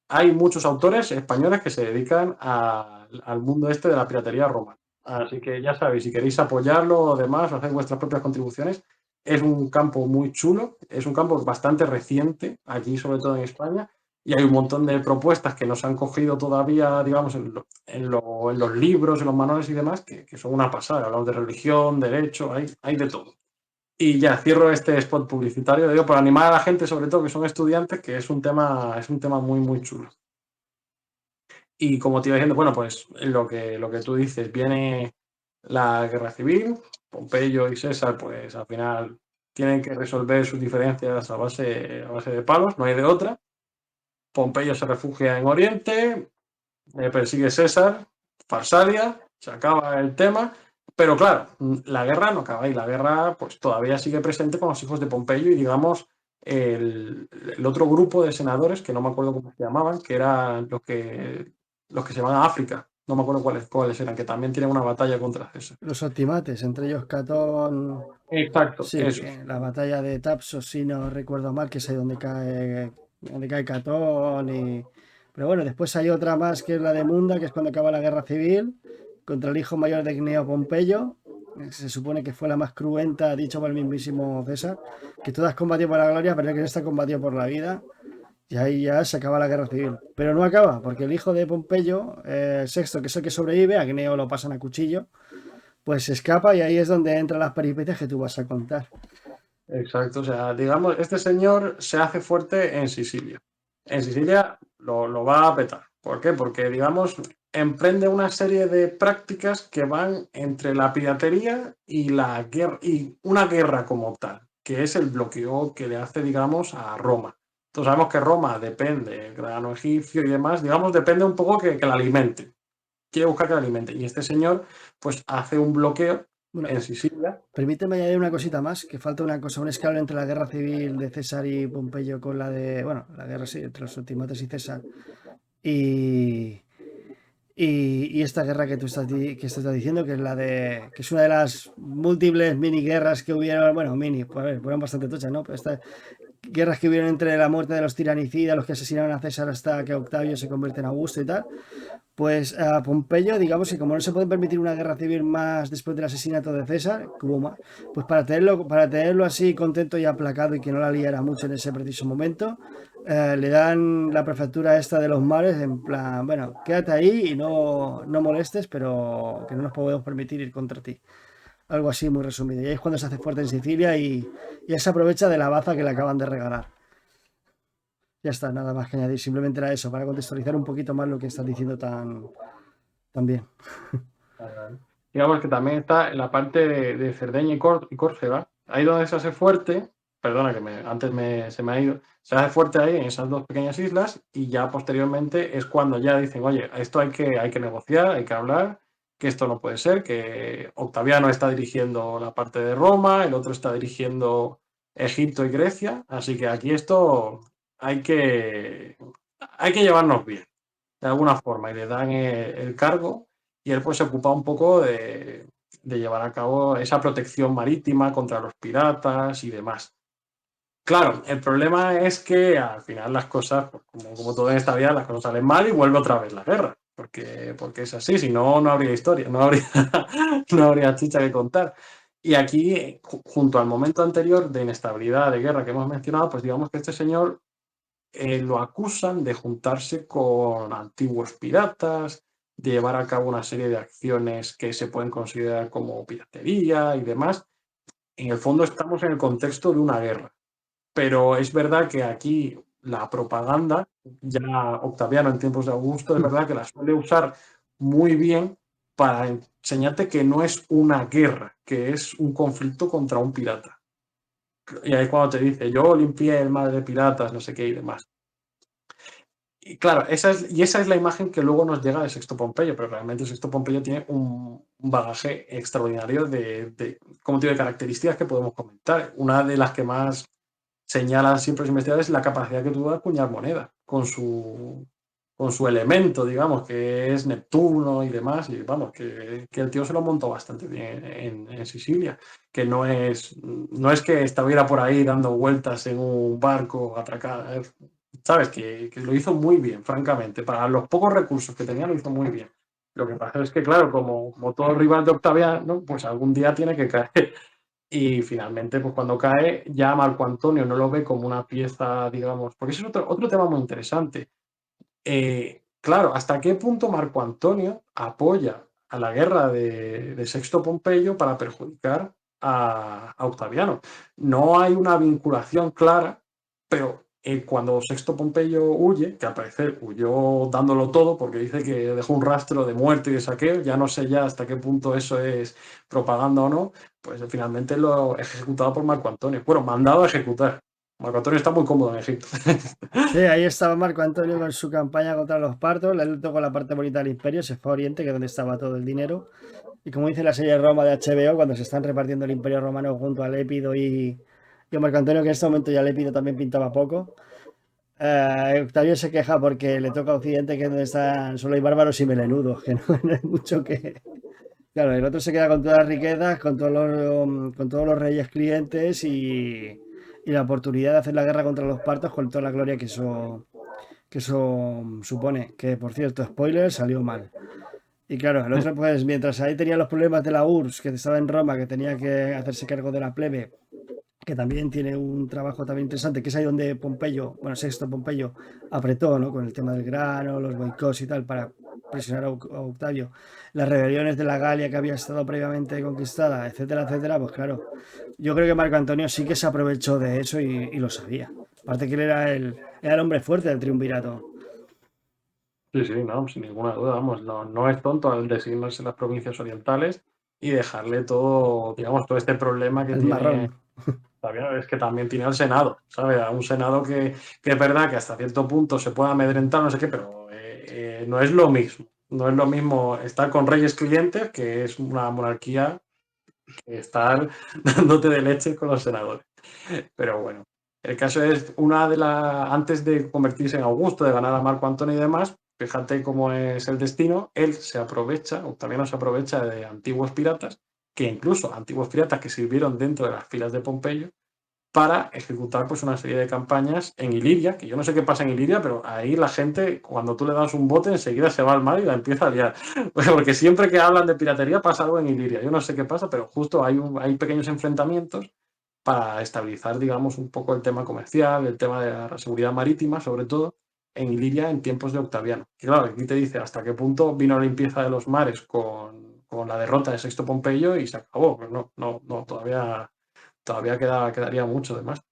hay muchos autores españoles que se dedican al mundo este de la piratería romana. Así que ya sabéis, si queréis apoyarlo o demás, o hacer vuestras propias contribuciones, es un campo muy chulo, es un campo bastante reciente, aquí sobre todo en España, y hay un montón de propuestas que no se han cogido todavía, digamos, en los libros, en los manuales y demás, que son una pasada. Hablamos de religión, derecho, hay de todo. Y ya cierro este spot publicitario, digo, por animar a la gente, sobre todo que son estudiantes, que es un tema muy, muy chulo. Y como te iba diciendo, bueno, pues lo que tú dices, viene la guerra civil, Pompeyo y César, pues al final tienen que resolver sus diferencias a base de palos, no hay de otra. Pompeyo se refugia en Oriente, persigue César, Farsalia, se acaba el tema, pero claro, la guerra no acaba y la guerra pues todavía sigue presente con los hijos de Pompeyo y digamos el otro grupo de senadores, que no me acuerdo cómo se llamaban, que eran los que se van a África, no me acuerdo cuáles eran, que también tienen una batalla contra César. Los optimates, entre ellos Catón. Exacto, Sí, eso. que la batalla de Tapsos, si no recuerdo mal, que es ahí donde cae Catón. Pero bueno, después hay otra más que es la de Munda, que es cuando acaba la guerra civil, contra el hijo mayor de Gneo Pompeyo. Se supone que fue la más cruenta, dicho por el mismísimo César, que todas combatió por la gloria, pero que esta combatió por la vida. Y ahí ya se acaba la guerra civil. Pero no acaba, porque el hijo de Pompeyo, el sexto, que es el que sobrevive, a Gneo lo pasan a cuchillo, pues se escapa y ahí es donde entran las peripecias que tú vas a contar. Exacto, o sea, digamos, este señor se hace fuerte en Sicilia. En Sicilia lo va a petar. ¿Por qué? Porque, digamos, emprende una serie de prácticas que van entre la piratería y la guerra, y una guerra como tal, que es el bloqueo que le hace, digamos, a Roma. Entonces sabemos que Roma depende del grano egipcio y demás, digamos, depende un poco que la alimente. Quiere buscar que la alimente. Y este señor, pues, hace un bloqueo Bueno, en Sicilia. permíteme añadir una cosita más, que falta una cosa, un escalón entre la guerra civil de César y Pompeyo con la de, bueno, la guerra sí, entre los ultimates y César y, y esta guerra que tú estás diciendo, que es la de, que es una de las múltiples mini guerras que hubieron, bueno, mini, pues a ver, fueron bastante tochas, ¿no? Pero estas guerras que hubieron entre la muerte de los tiranicidas, los que asesinaron a César hasta que Octavio se convierte en Augusto y tal. Pues a Pompeyo, digamos que como no se puede permitir una guerra civil más después del asesinato de César, que hubo más, pues para tenerlo así contento y aplacado y que no la liara mucho en ese preciso momento, le dan la prefectura esta de los mares en plan, bueno, quédate ahí y no molestes, pero que no nos podemos permitir ir contra ti. Algo así muy resumido. Y ahí es cuando se hace fuerte en Sicilia y él se aprovecha de la baza que le acaban de regalar. Ya está, nada más que añadir. Simplemente era eso, para contextualizar un poquito más lo que estás diciendo tan bien. Digamos que también está en la parte de Cerdeña y Córcega, ahí donde se hace fuerte, perdona que se me ha ido, se hace fuerte ahí en esas dos pequeñas islas y ya posteriormente es cuando ya dicen, oye, esto hay que negociar, hay que hablar, que esto no puede ser, que Octaviano está dirigiendo la parte de Roma, el otro está dirigiendo Egipto y Grecia, así que aquí esto hay que, hay que llevarnos bien de alguna forma y le dan el cargo y él pues se ocupa un poco de llevar a cabo esa protección marítima contra los piratas y demás. Claro, el problema es que al final las cosas, pues, como todo en esta vida, las cosas salen mal y vuelve otra vez la guerra. Porque es así, si no, no habría historia, no habría, no habría chicha que contar. Y aquí, junto al momento anterior de inestabilidad, de guerra que hemos mencionado, pues digamos que este señor lo acusan de juntarse con antiguos piratas, de llevar a cabo una serie de acciones que se pueden considerar como piratería y demás. En el fondo estamos en el contexto de una guerra, pero es verdad que aquí la propaganda, ya Octaviano en tiempos de Augusto, es verdad que la suele usar muy bien para enseñarte que no es una guerra, que es un conflicto contra un pirata. Y ahí cuando te dice, yo limpié el mar de piratas, no sé qué y demás. Y claro, esa es la imagen que luego nos llega de Sexto Pompeyo, pero realmente Sexto Pompeyo tiene un bagaje extraordinario como te digo, de características que podemos comentar. Una de las que más señalan siempre los investigadores la capacidad que tuvo de acuñar moneda con su elemento, digamos, que es Neptuno y demás, y vamos, que el tío se lo montó bastante bien en Sicilia, que no es que estuviera por ahí dando vueltas en un barco atracado, sabes, que lo hizo muy bien, francamente, para los pocos recursos que tenía lo hizo muy bien. Lo que pasa es que, claro, como todo rival de Octaviano, pues algún día tiene que caer. Y finalmente, pues cuando cae, ya Marco Antonio no lo ve como una pieza, digamos, porque eso es otro tema muy interesante. Claro, ¿hasta qué punto Marco Antonio apoya a la guerra de Sexto Pompeyo para perjudicar a Octaviano? No hay una vinculación clara, pero cuando Sexto Pompeyo huye, que al parecer huyó dándolo todo porque dice que dejó un rastro de muerte y de saqueo, ya no sé ya hasta qué punto eso es propaganda o no, pues finalmente lo ejecutado por Marco Antonio. Bueno, mandado a ejecutar. Marco Antonio está muy cómodo en Egipto. Sí, ahí estaba Marco Antonio con su campaña contra los partos, le tocó la parte bonita del imperio, se fue a Oriente, que es donde estaba todo el dinero. Y como dice la serie Roma de HBO, cuando se están repartiendo el imperio romano junto a Lépido y a Marco Antonio, que en este momento ya Lépido también pintaba poco. Octavio se queja porque le toca a Occidente, que es donde están solo hay bárbaros y melenudos, que no, no hay mucho que... Claro, el otro se queda con todas las riquezas, con todos los reyes clientes y la oportunidad de hacer la guerra contra los partos con toda la gloria que eso supone. Que, por cierto, spoiler, salió mal. Y claro, el otro, pues mientras ahí tenía los problemas de la URSS, que estaba en Roma, que tenía que hacerse cargo de la plebe, que también tiene un trabajo también interesante, que es ahí donde Pompeyo, bueno, Sexto Pompeyo, apretó, ¿no? Con el tema del grano, los boicots y tal, para presionar a Octavio. Las rebeliones de la Galia que había estado previamente conquistada, etcétera, etcétera, pues claro, yo creo que Marco Antonio sí que se aprovechó de eso y lo sabía. Aparte que él era el hombre fuerte del triunvirato. Sí, sí, no, sin ninguna duda, vamos, no es tonto al designarse las provincias orientales y dejarle todo, digamos, todo este problema que El tiene, marrón. también es que también tiene al Senado, ¿sabes? A un Senado que es verdad que hasta cierto punto se puede amedrentar, no sé qué, pero no es lo mismo. No es lo mismo estar con reyes clientes, que es una monarquía, que estar dándote de leche con los senadores. Pero bueno, el caso es antes de convertirse en Augusto, de ganar a Marco Antonio y demás, fíjate cómo es el destino, él se aprovecha, Octaviano se aprovecha de antiguos piratas, que incluso antiguos piratas que sirvieron dentro de las filas de Pompeyo, para ejecutar pues una serie de campañas en Iliria, que yo no sé qué pasa en Iliria, pero ahí la gente, cuando tú le das un bote, enseguida se va al mar y la empieza a liar. Porque siempre que hablan de piratería pasa algo en Iliria. Yo no sé qué pasa, pero justo hay pequeños enfrentamientos para estabilizar, digamos, un poco el tema comercial, el tema de la seguridad marítima, sobre todo, en Iliria en tiempos de Octaviano. Y claro, aquí te dice hasta qué punto vino la limpieza de los mares con la derrota de Sexto Pompeyo y se acabó. Pues no, todavía quedaría mucho de más.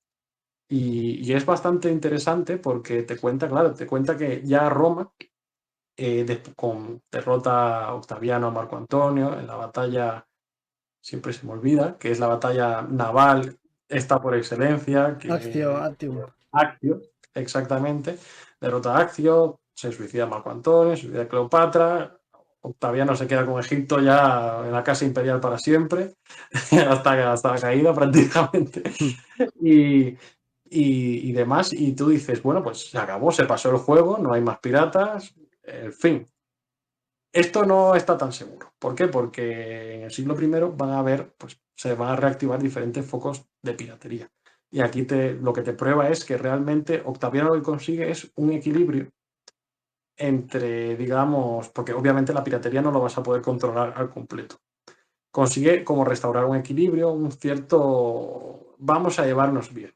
Y es bastante interesante porque te cuenta, claro, te cuenta que ya Roma, con derrota a Octaviano, a Marco Antonio, en la batalla, siempre se me olvida, que es la batalla naval, esta por excelencia, Actio, que Actium. Accio, exactamente, derrota a Accio, se suicida Marco Antonio, se suicida Cleopatra, Octaviano se queda con Egipto ya en la casa imperial para siempre, hasta la caída prácticamente. Y, y demás, y tú dices, bueno, pues se acabó, se pasó el juego, no hay más piratas, en fin. Esto no está tan seguro. ¿Por qué? Porque en el siglo I van a haber, pues se van a reactivar diferentes focos de piratería. Y aquí lo que te prueba es que realmente Octaviano lo que consigue es un equilibrio entre, digamos, porque obviamente la piratería no lo vas a poder controlar al completo. Consigue como restaurar un equilibrio, un cierto, vamos a llevarnos bien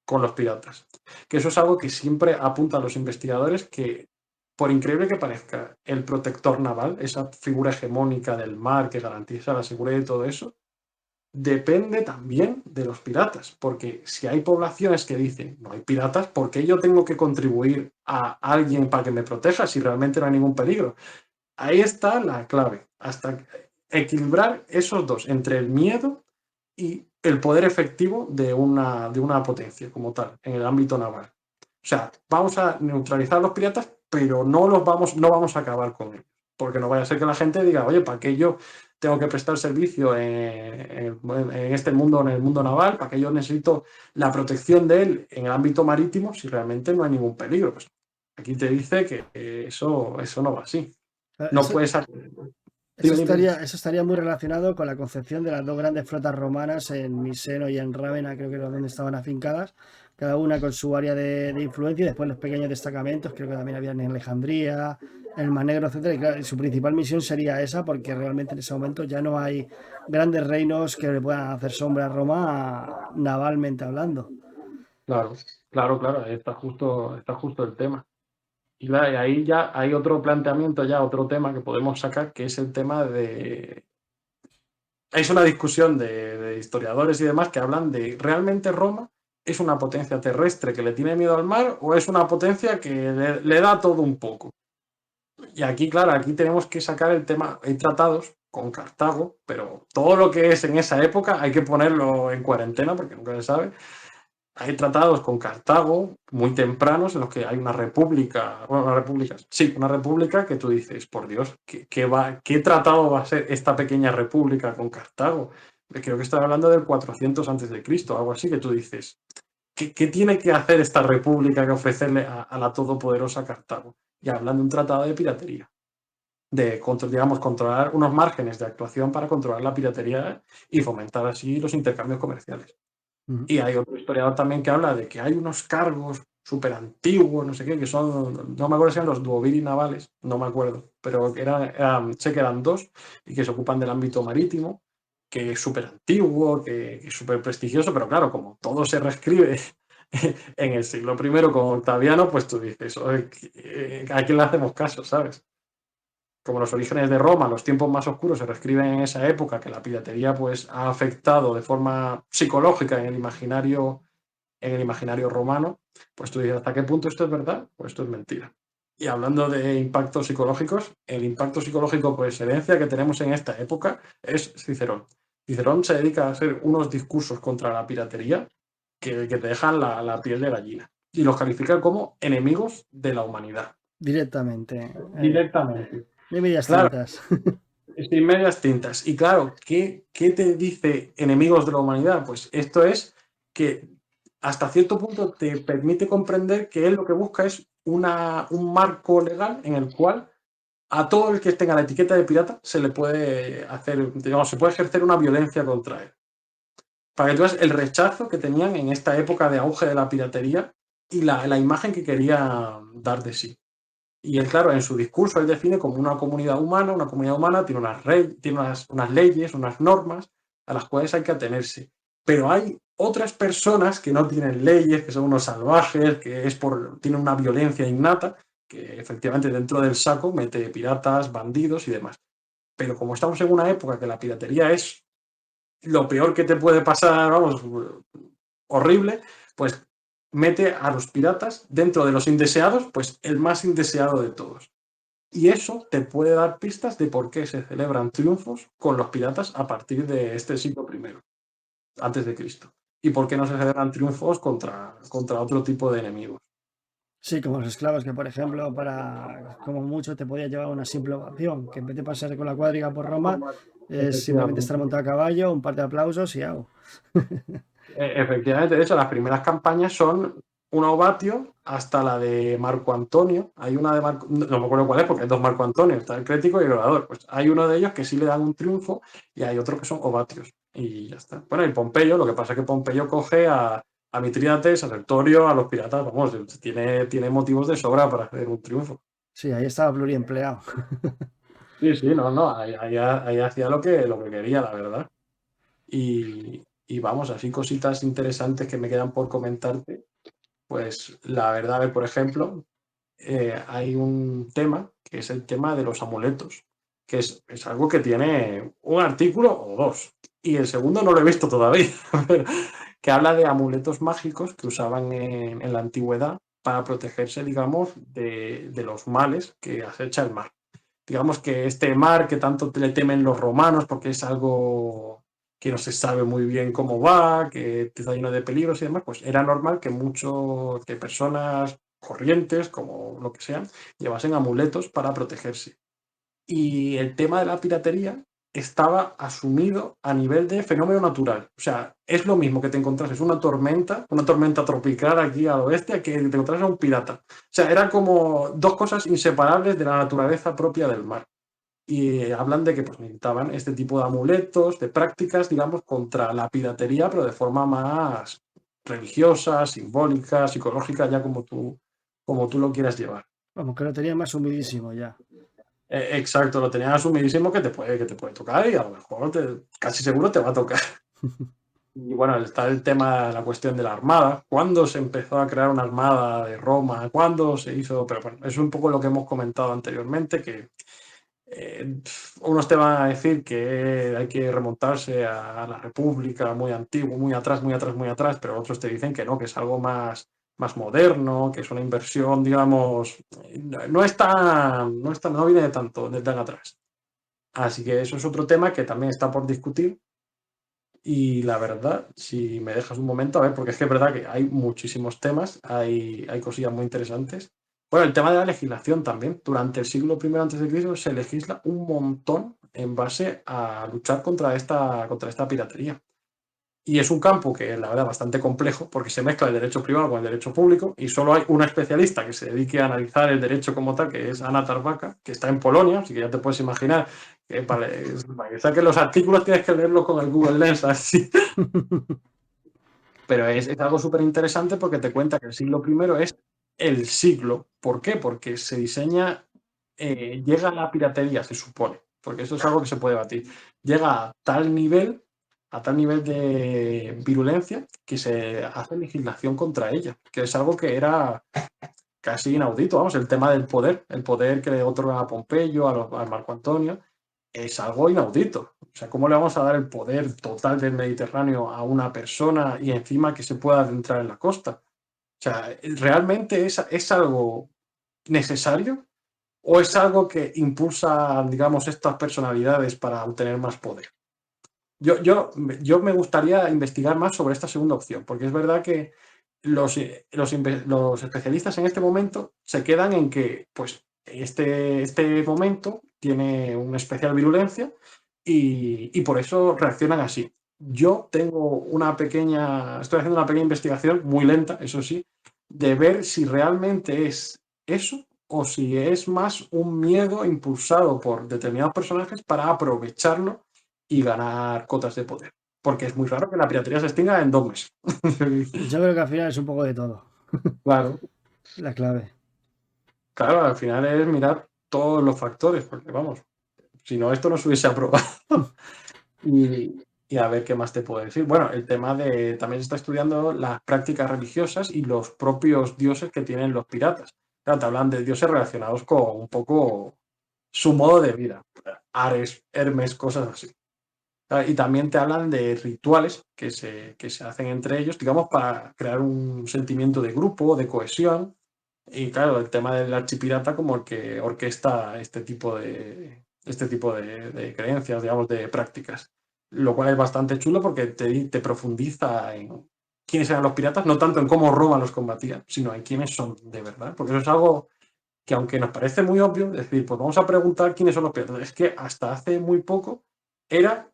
con los piratas. Que eso es algo que siempre apuntan los investigadores que, por increíble que parezca, el protector naval, esa figura hegemónica del mar que garantiza la seguridad y todo eso, depende también de los piratas. Porque si hay poblaciones que dicen, no hay piratas, ¿por qué yo tengo que contribuir a alguien para que me proteja si realmente no hay ningún peligro? Ahí está la clave, hasta equilibrar esos dos, entre el miedo y el poder efectivo de una potencia como tal, en el ámbito naval. O sea, vamos a neutralizar a los piratas, pero no vamos a acabar con ellos. Porque no vaya a ser que la gente diga, oye, ¿para qué yo tengo que prestar servicio en este mundo, en el mundo naval, para que yo necesito la protección de él en el ámbito marítimo si realmente no hay ningún peligro. Pues aquí te dice que eso no va así. No Eso, puedes hacer. Dime, dime. eso estaría muy relacionado con la concepción de las dos grandes flotas romanas en Miseno y en Rávena, creo que era donde estaban afincadas, cada una con su área de influencia, y después los pequeños destacamentos, creo que también había en Alejandría, en el Mar Negro, etcétera. Y claro, su principal misión sería esa, porque realmente en ese momento ya no hay grandes reinos que le puedan hacer sombra a Roma navalmente hablando. Claro, claro, claro, ahí está justo el tema. Y claro, y ahí ya hay otro planteamiento, ya otro tema que podemos sacar, que es el tema de. Es una discusión de historiadores y demás que hablan de ¿realmente Roma es una potencia terrestre que le tiene miedo al mar o es una potencia que le da todo un poco? Y aquí, claro, aquí tenemos que sacar el tema. Hay tratados con Cartago, pero todo lo que es en esa época hay que ponerlo en cuarentena porque nunca se sabe. Hay tratados con Cartago muy tempranos en los que hay una república, bueno, una república, sí, una república que tú dices, por Dios, ¿qué tratado va a ser esta pequeña república con Cartago? Creo que estaba hablando del 400 antes de Cristo, algo así, que tú dices, ¿qué tiene que hacer esta república que ofrecerle a la todopoderosa Cartago? Y hablan de un tratado de piratería, digamos, controlar unos márgenes de actuación para controlar la piratería y fomentar así los intercambios comerciales. Ujú. Y hay otro historiador también que habla de que hay unos cargos súper antiguos, no sé qué, que son, no me acuerdo si eran los duoviri navales, no me acuerdo, pero sé que eran dos y que se ocupan del ámbito marítimo, que es súper antiguo, que es súper prestigioso, pero claro, como todo se reescribe en el siglo primero con Octaviano, pues tú dices, "Oye, ¿a quién le hacemos caso, sabes? Como los orígenes de Roma, los tiempos más oscuros se reescriben en esa época, que la piratería pues ha afectado de forma psicológica en el imaginario romano, pues tú dices, ¿hasta qué punto esto es verdad? Pues esto es mentira. Y hablando de impactos psicológicos, el impacto psicológico por excelencia que tenemos en esta época es Cicerón. Cicerón se dedica a hacer unos discursos contra la piratería que te dejan la piel de gallina y los califica como enemigos de la humanidad. Directamente. Directamente. De medias Claro, tintas. sin medias tintas. Y claro, ¿qué te dice enemigos de la humanidad? Pues esto es que hasta cierto punto te permite comprender que él lo que busca es un marco legal en el cual a todo el que tenga la etiqueta de pirata se le puede hacer, digamos, se puede ejercer una violencia contra él. Para que tú veas el rechazo que tenían en esta época de auge de la piratería y la imagen que quería dar de sí. Y él, claro, en su discurso él define como una comunidad humana tiene unas leyes, unas normas a las cuales hay que atenerse. Pero hay otras personas que no tienen leyes, que son unos salvajes, tienen una violencia innata, que efectivamente dentro del saco mete piratas, bandidos y demás. Pero como estamos en una época que la piratería es lo peor que te puede pasar, vamos, horrible, pues mete a los piratas dentro de los indeseados, pues el más indeseado de todos. Y eso te puede dar pistas de por qué se celebran triunfos con los piratas a partir de este siglo primero, antes de Cristo. Y por qué no se celebran triunfos contra otro tipo de enemigos. Sí, como los esclavos, que por ejemplo, para como mucho te podía llevar una simple ovación, que en vez de pasar con la cuadriga por Roma, es simplemente estar Efectivamente. montado a caballo, un par de aplausos y hago. Efectivamente, de hecho, las primeras campañas son un ovatio hasta la de Marco Antonio. Hay una de Marco, no me acuerdo cuál es, porque hay dos Marco Antonio, está el crítico y el orador. Pues hay uno de ellos que sí le dan un triunfo y hay otro que son ovatios. Y ya está. Bueno, y Pompeyo, lo que pasa es que Pompeyo coge a Mitrídates, a Sertorio, a los piratas, vamos, tiene motivos de sobra para hacer un triunfo. Sí, ahí estaba pluriempleado. Sí, sí, no, ahí hacía lo que quería, la verdad. Y vamos, así cositas interesantes que me quedan por comentarte. Pues la verdad, a ver, por ejemplo, hay un tema que es el tema de los amuletos, que es algo que tiene un artículo o dos. Y el segundo no lo he visto todavía, pero que habla de amuletos mágicos que usaban en la antigüedad para protegerse, digamos, de los males que acecha el mar. Digamos que este mar que tanto le temen los romanos porque es algo que no se sabe muy bien cómo va, que está lleno de peligros y demás, pues era normal que personas corrientes, como lo que sean, llevasen amuletos para protegerse. Y el tema de la piratería estaba asumido a nivel de fenómeno natural. O sea, es lo mismo que te encontrases una tormenta tropical aquí al oeste, que te encontrases a un pirata. O sea, eran como dos cosas inseparables de la naturaleza propia del mar. Y hablan de que pues, necesitaban este tipo de amuletos, de prácticas, digamos, contra la piratería, pero de forma más religiosa, simbólica, psicológica, ya como tú lo quieras llevar. Vamos, que lo tenía más humidísimo ya. Exacto, lo tenías asumidísimo que te puede tocar y a lo mejor casi seguro te va a tocar. Y bueno, está el tema, la cuestión de la armada. ¿Cuándo se empezó a crear una armada de Roma? ¿Cuándo se hizo? Pero bueno, es un poco lo que hemos comentado anteriormente, que unos te van a decir que hay que remontarse a la República muy antiguo, muy atrás, muy atrás, muy atrás, pero otros te dicen que no, que es algo más moderno, que es una inversión, digamos, no viene de tanto, de tan atrás. Así que eso es otro tema que también está por discutir. Y la verdad, si me dejas un momento, a ver, porque es que es verdad que hay muchísimos temas, hay cosillas muy interesantes. Bueno, el tema de la legislación también. Durante el siglo I antes de Cristo se legisla un montón en base a luchar contra esta piratería. Y es un campo que la verdad bastante complejo porque se mezcla el derecho privado con el derecho público y solo hay una especialista que se dedique a analizar el derecho como tal, que es Ana Tarbaka, que está en Polonia, así que ya te puedes imaginar que para que saques los artículos tienes que leerlos con el Google Lens así. Pero es algo súper interesante porque te cuenta que el siglo I es el siglo. ¿Por qué? Porque se diseña, llega la piratería, se supone, porque eso es algo que se puede batir. Llega a tal nivel de virulencia que se hace legislación contra ella, que es algo que era casi inaudito, vamos, el tema del poder, el poder que le otorgan a Pompeyo, a Marco Antonio, es algo inaudito. O sea, ¿cómo le vamos a dar el poder total del Mediterráneo a una persona y encima que se pueda adentrar en la costa? O sea, ¿realmente es algo necesario o es algo que impulsa, digamos, estas personalidades para obtener más poder? Yo me gustaría investigar más sobre esta segunda opción, porque es verdad que los especialistas en este momento se quedan en que pues, este momento tiene una especial virulencia y por eso reaccionan así. Estoy haciendo una pequeña investigación, muy lenta, eso sí, de ver si realmente es eso o si es más un miedo impulsado por determinados personajes para aprovecharlo y ganar cotas de poder. Porque es muy raro que la piratería se extinga en 2 meses. Yo creo que al final es un poco de todo, Claro, la clave. claro, al final es mirar todos los factores, porque vamos, si no, esto no se hubiese aprobado. Y, y a ver qué más te puedo decir. Bueno, el tema de, también se está estudiando las prácticas religiosas y los propios dioses que tienen los piratas. Claro, te hablan de dioses relacionados con un poco su modo de vida. Ares, Hermes, cosas así. Y también te hablan de rituales que se hacen entre ellos, digamos, para crear un sentimiento de grupo, de cohesión. Y claro, el tema del archipirata como el que orquesta este tipo de creencias, digamos, de prácticas. Lo cual es bastante chulo porque te profundiza en quiénes eran los piratas, no tanto en cómo Roma los combatía, sino en quiénes son de verdad. Porque eso es algo que aunque nos parece muy obvio, es decir, pues vamos a preguntar quiénes son los piratas. Es que hasta hace muy poco era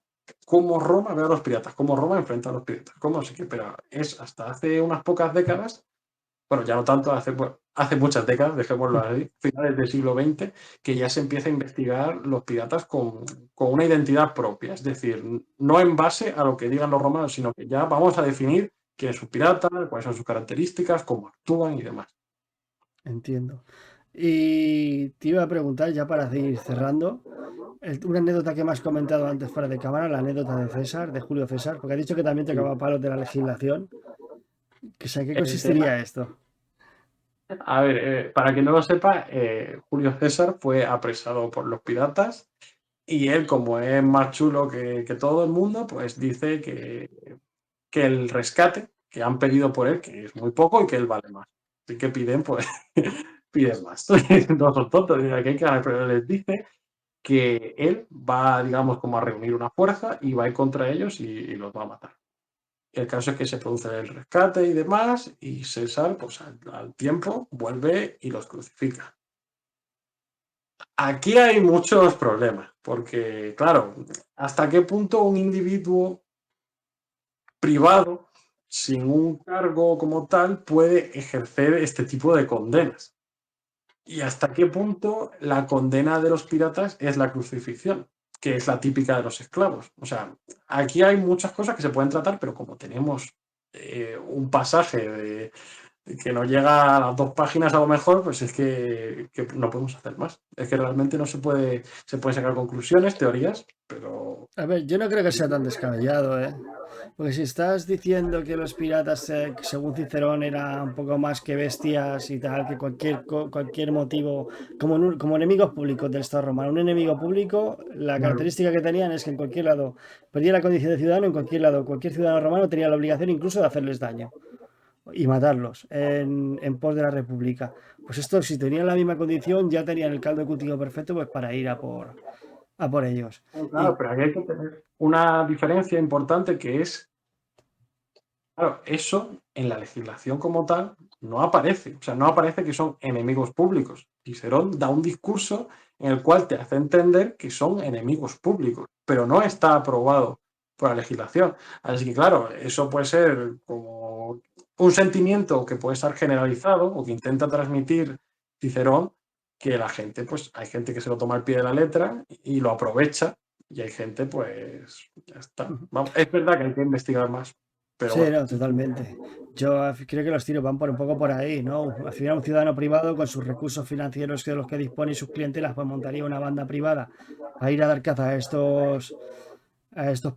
cómo Roma ve a los piratas, cómo Roma enfrenta a los piratas, cómo sé qué, pero es hasta hace unas pocas décadas, bueno, ya no tanto, hace muchas décadas, dejémoslo así, finales del siglo XX, que ya se empieza a investigar los piratas con una identidad propia, es decir, no en base a lo que digan los romanos, sino que ya vamos a definir quién es un pirata, cuáles son sus características, cómo actúan y demás. Entiendo. Y te iba a preguntar, ya para seguir cerrando, una anécdota que me has comentado antes fuera de cámara, la anécdota de César, de Julio César, porque has dicho que también te Sí. acaba palos de la legislación. Que sé, ¿en qué El tema, consistiría esto? a ver, para quien no lo sepa, Julio César fue apresado por los piratas y él, como es más chulo que todo el mundo, pues dice que el rescate que han pedido por él, que es muy poco y que él vale más. Así que piden, pues, piden más. No son tontos, dicen que hay que ganar, pero les dice que él va, digamos, como a reunir una fuerza y va a ir contra ellos y los va a matar. El caso es que se produce el rescate y demás, y César, pues al tiempo, vuelve y los crucifica. Aquí hay muchos problemas, porque, claro, ¿hasta qué punto un individuo privado, sin un cargo como tal, puede ejercer este tipo de condenas? ¿Y hasta qué punto la condena de los piratas es la crucifixión, que es la típica de los esclavos? O sea, aquí hay muchas cosas que se pueden tratar, pero como tenemos un pasaje que no llega a las 2 páginas a lo mejor, pues es que no podemos hacer más. Es que realmente no se pueden sacar conclusiones, teorías, pero A ver, yo no creo que sea tan descabellado, ¿eh? Porque si estás diciendo que los piratas, según Cicerón, eran un poco más que bestias y tal, que cualquier motivo, como enemigos públicos del Estado romano, un enemigo público, la claro. característica que tenían es que en cualquier lado, perdía la condición de ciudadano, en cualquier lado, cualquier ciudadano romano tenía la obligación incluso de hacerles daño y matarlos en pos de la República. Pues esto, si tenían la misma condición, ya tenían el caldo de cultivo perfecto pues para ir a por ellos. Claro, Y pero aquí hay que tener una diferencia importante que es, claro, eso en la legislación como tal no aparece. O sea, no aparece que son enemigos públicos. Cicerón da un discurso en el cual te hace entender que son enemigos públicos, pero no está aprobado por la legislación. Así que, claro, eso puede ser como un sentimiento que puede estar generalizado o que intenta transmitir Cicerón, que la gente, pues hay gente que se lo toma al pie de la letra y lo aprovecha, y hay gente, pues ya está. Vamos, es verdad que hay que investigar más, pero sí, bueno. no, totalmente. Yo creo que los tiros van por un poco por ahí, ¿no? Al final un ciudadano privado con sus recursos financieros de los que dispone y sus clientelas, pues montaría una banda privada a ir a dar caza a estos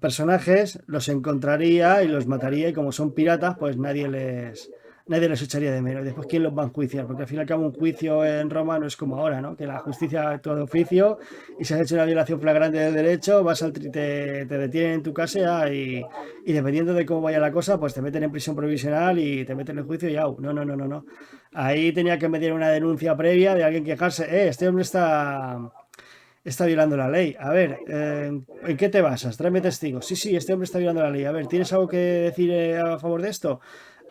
personajes, los encontraría y los mataría y como son piratas, pues nadie les echaría de menos. Después, ¿quién los va a enjuiciar? Porque al fin y al cabo un juicio en Roma no es como ahora, ¿no? Que la justicia actúa de oficio y si has hecho una violación flagrante del derecho, te detienen en tu casa y dependiendo de cómo vaya la cosa, pues te meten en prisión provisional y te meten en juicio y ¡au! No, no, no, no, no. Ahí tenía que meter una denuncia previa de alguien quejarse, este hombre está violando la ley. A ver, ¿en qué te basas? Tráeme testigos. Sí, sí, este hombre está violando la ley. A ver, ¿tienes algo que decir a favor de esto?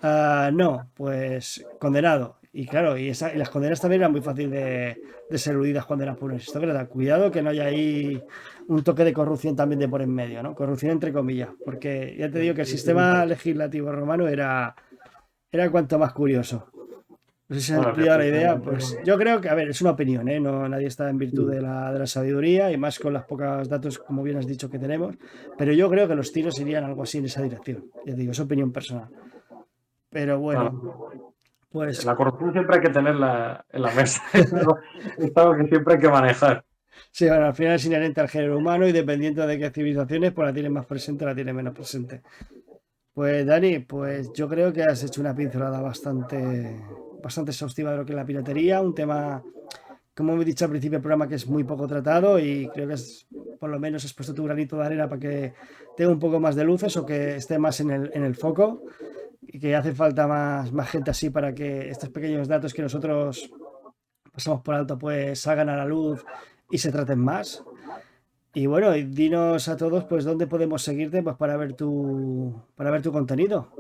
No, pues condenado. Y claro, y las condenas también eran muy fácil de ser eludidas cuando eran por un aristócrata. Cuidado que no haya ahí un toque de corrupción también de por en medio, ¿no? Corrupción entre comillas. Porque ya te digo que el sistema legislativo romano era cuanto más curioso. No sé si has Bueno, pillado la idea, efectivamente. pues yo creo que, a ver, es una opinión, ¿eh? No, nadie está en virtud de la sabiduría y más con los pocos datos, como bien has dicho, que tenemos, pero yo creo que los tiros irían algo así en esa dirección. Ya te digo, es opinión personal. Pero bueno, Bueno, pues la corrupción siempre hay que tenerla en la mesa. Es algo que siempre hay que manejar. sí, bueno, al final es inherente al género humano y dependiendo de qué civilizaciones, pues la tienes más presente, la tienes menos presente. Pues Dani, pues yo creo que has hecho una pincelada bastante exhaustiva de lo que es la piratería, un tema como he dicho al principio del programa, que es muy poco tratado y creo que por lo menos has puesto tu granito de arena para que tenga un poco más de luces o que esté más en el foco y que hace falta más gente así para que estos pequeños datos que nosotros pasamos por alto pues salgan a la luz y se traten más. Y bueno, y dinos a todos pues dónde podemos seguirte pues para ver tu contenido.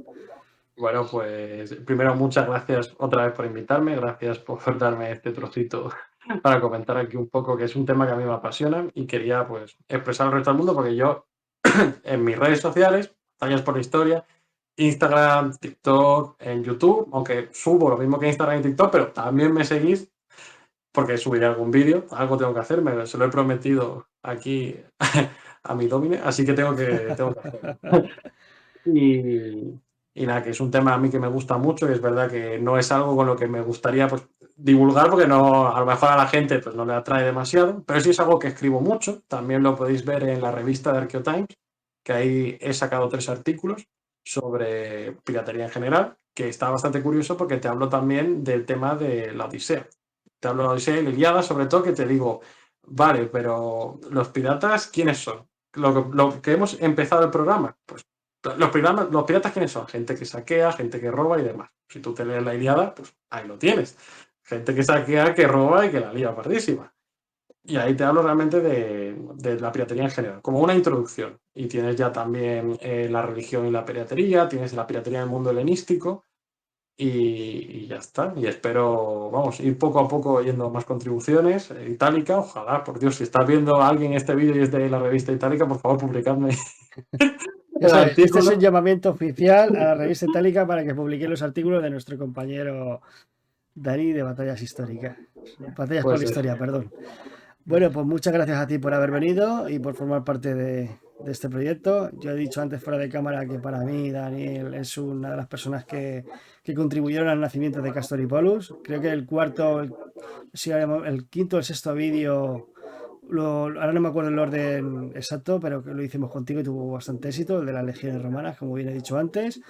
Bueno, pues primero muchas gracias otra vez por invitarme, gracias por darme este trocito para comentar aquí un poco, que es un tema que a mí me apasiona y quería pues expresar al resto del mundo porque yo en mis redes sociales, Tallas por la Historia, Instagram, TikTok, en YouTube, aunque subo lo mismo que Instagram y TikTok, pero también me seguís porque subiré algún vídeo, algo tengo que hacer, se lo he prometido aquí a mi domine, así que tengo que hacerlo. Y, y nada, que es un tema a mí que me gusta mucho y es verdad que no es algo con lo que me gustaría pues, divulgar porque no, a lo mejor a la gente pues, no le atrae demasiado, pero sí es algo que escribo mucho. También lo podéis ver en la revista de Archaeotimes, que ahí he sacado 3 artículos sobre piratería en general, que está bastante curioso porque te hablo también del tema de la Odisea. Te hablo de la Odisea y la Ilíada, sobre todo, que te digo, vale, pero los piratas, ¿quiénes son? Lo que hemos empezado el programa, pues los piratas, ¿quiénes son? Gente que saquea, gente que roba y demás. Si tú te lees la Ilíada, pues ahí lo tienes. Gente que saquea, que roba y que la lía pardísima. Y ahí te hablo realmente de la piratería en general, como una introducción. Y tienes ya también la religión y la piratería, tienes la piratería en el mundo helenístico y ya está. Y espero, vamos, ir poco a poco oyendo más contribuciones. Itálica, ojalá, por Dios, si estás viendo a alguien este vídeo y es de la revista Itálica, por favor, publicadme Ya el sabes, este es artículo. un llamamiento oficial a la revista Itálica para que publique los artículos de nuestro compañero Dani de Batallas Históricas. Batallas por Pues la Historia, perdón. Bueno, pues muchas gracias a ti por haber venido y por formar parte de este proyecto. Yo he dicho antes fuera de cámara que para mí Daniel es una de las personas que contribuyeron al nacimiento de Castor y Polus. Creo que el cuarto, el quinto o el sexto vídeo, ahora no me acuerdo el orden exacto, pero que lo hicimos contigo y tuvo bastante éxito, el de las legiones romanas, como bien he dicho antes.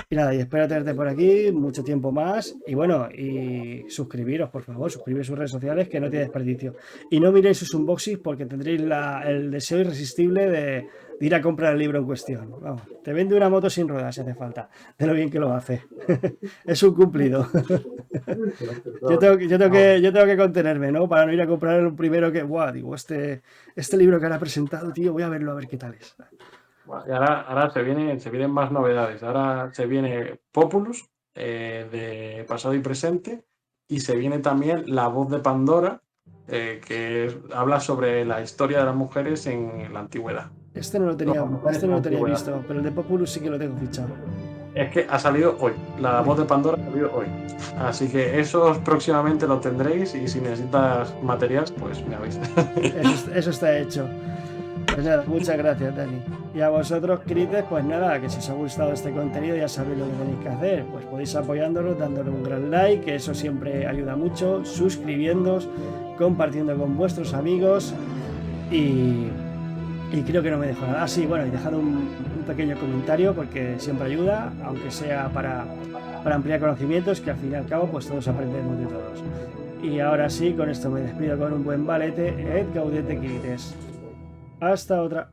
Y nada, y espero tenerte por aquí mucho tiempo más. Y bueno, y suscribiros, por favor, suscribiros a sus redes sociales, que no tiene desperdicio. Y no miréis sus unboxings porque tendréis el deseo irresistible de ir a comprar el libro en cuestión. Vamos, te vende una moto sin ruedas si hace falta, de lo bien que lo hace. Es un cumplido. Yo tengo que contenerme, ¿no? Para no ir a comprar el primero que, guau, digo, este libro que ahora ha presentado, tío, voy a verlo a ver qué tal es. Bueno, y ahora se vienen más novedades. Ahora se viene Populus, de pasado y presente, y se viene también La Voz de Pandora, habla sobre la historia de las mujeres en la antigüedad. Este no lo Las tenía, mujeres este en no la lo tenía antigüedad. visto, pero el de Populus sí que lo tengo fichado. Es que ha salido hoy. La Uy, Voz de Pandora ha salido hoy. Así que esos próximamente lo tendréis y si necesitas material, pues me avisas. eso está hecho. Pues nada, muchas gracias, Dani. Y a vosotros, crites, pues nada, que si os ha gustado este contenido ya sabéis lo que tenéis que hacer. Pues podéis apoyándolo, dándole un gran like, que eso siempre ayuda mucho, suscribiéndoos, compartiendo con vuestros amigos y creo que no me dejo nada. Ah, sí, bueno, y dejad un pequeño comentario porque siempre ayuda, aunque sea para ampliar conocimientos, que al fin y al cabo pues todos aprendemos de todos. Y ahora sí, con esto me despido con un buen valete, et gaudete quirites. Hasta otra.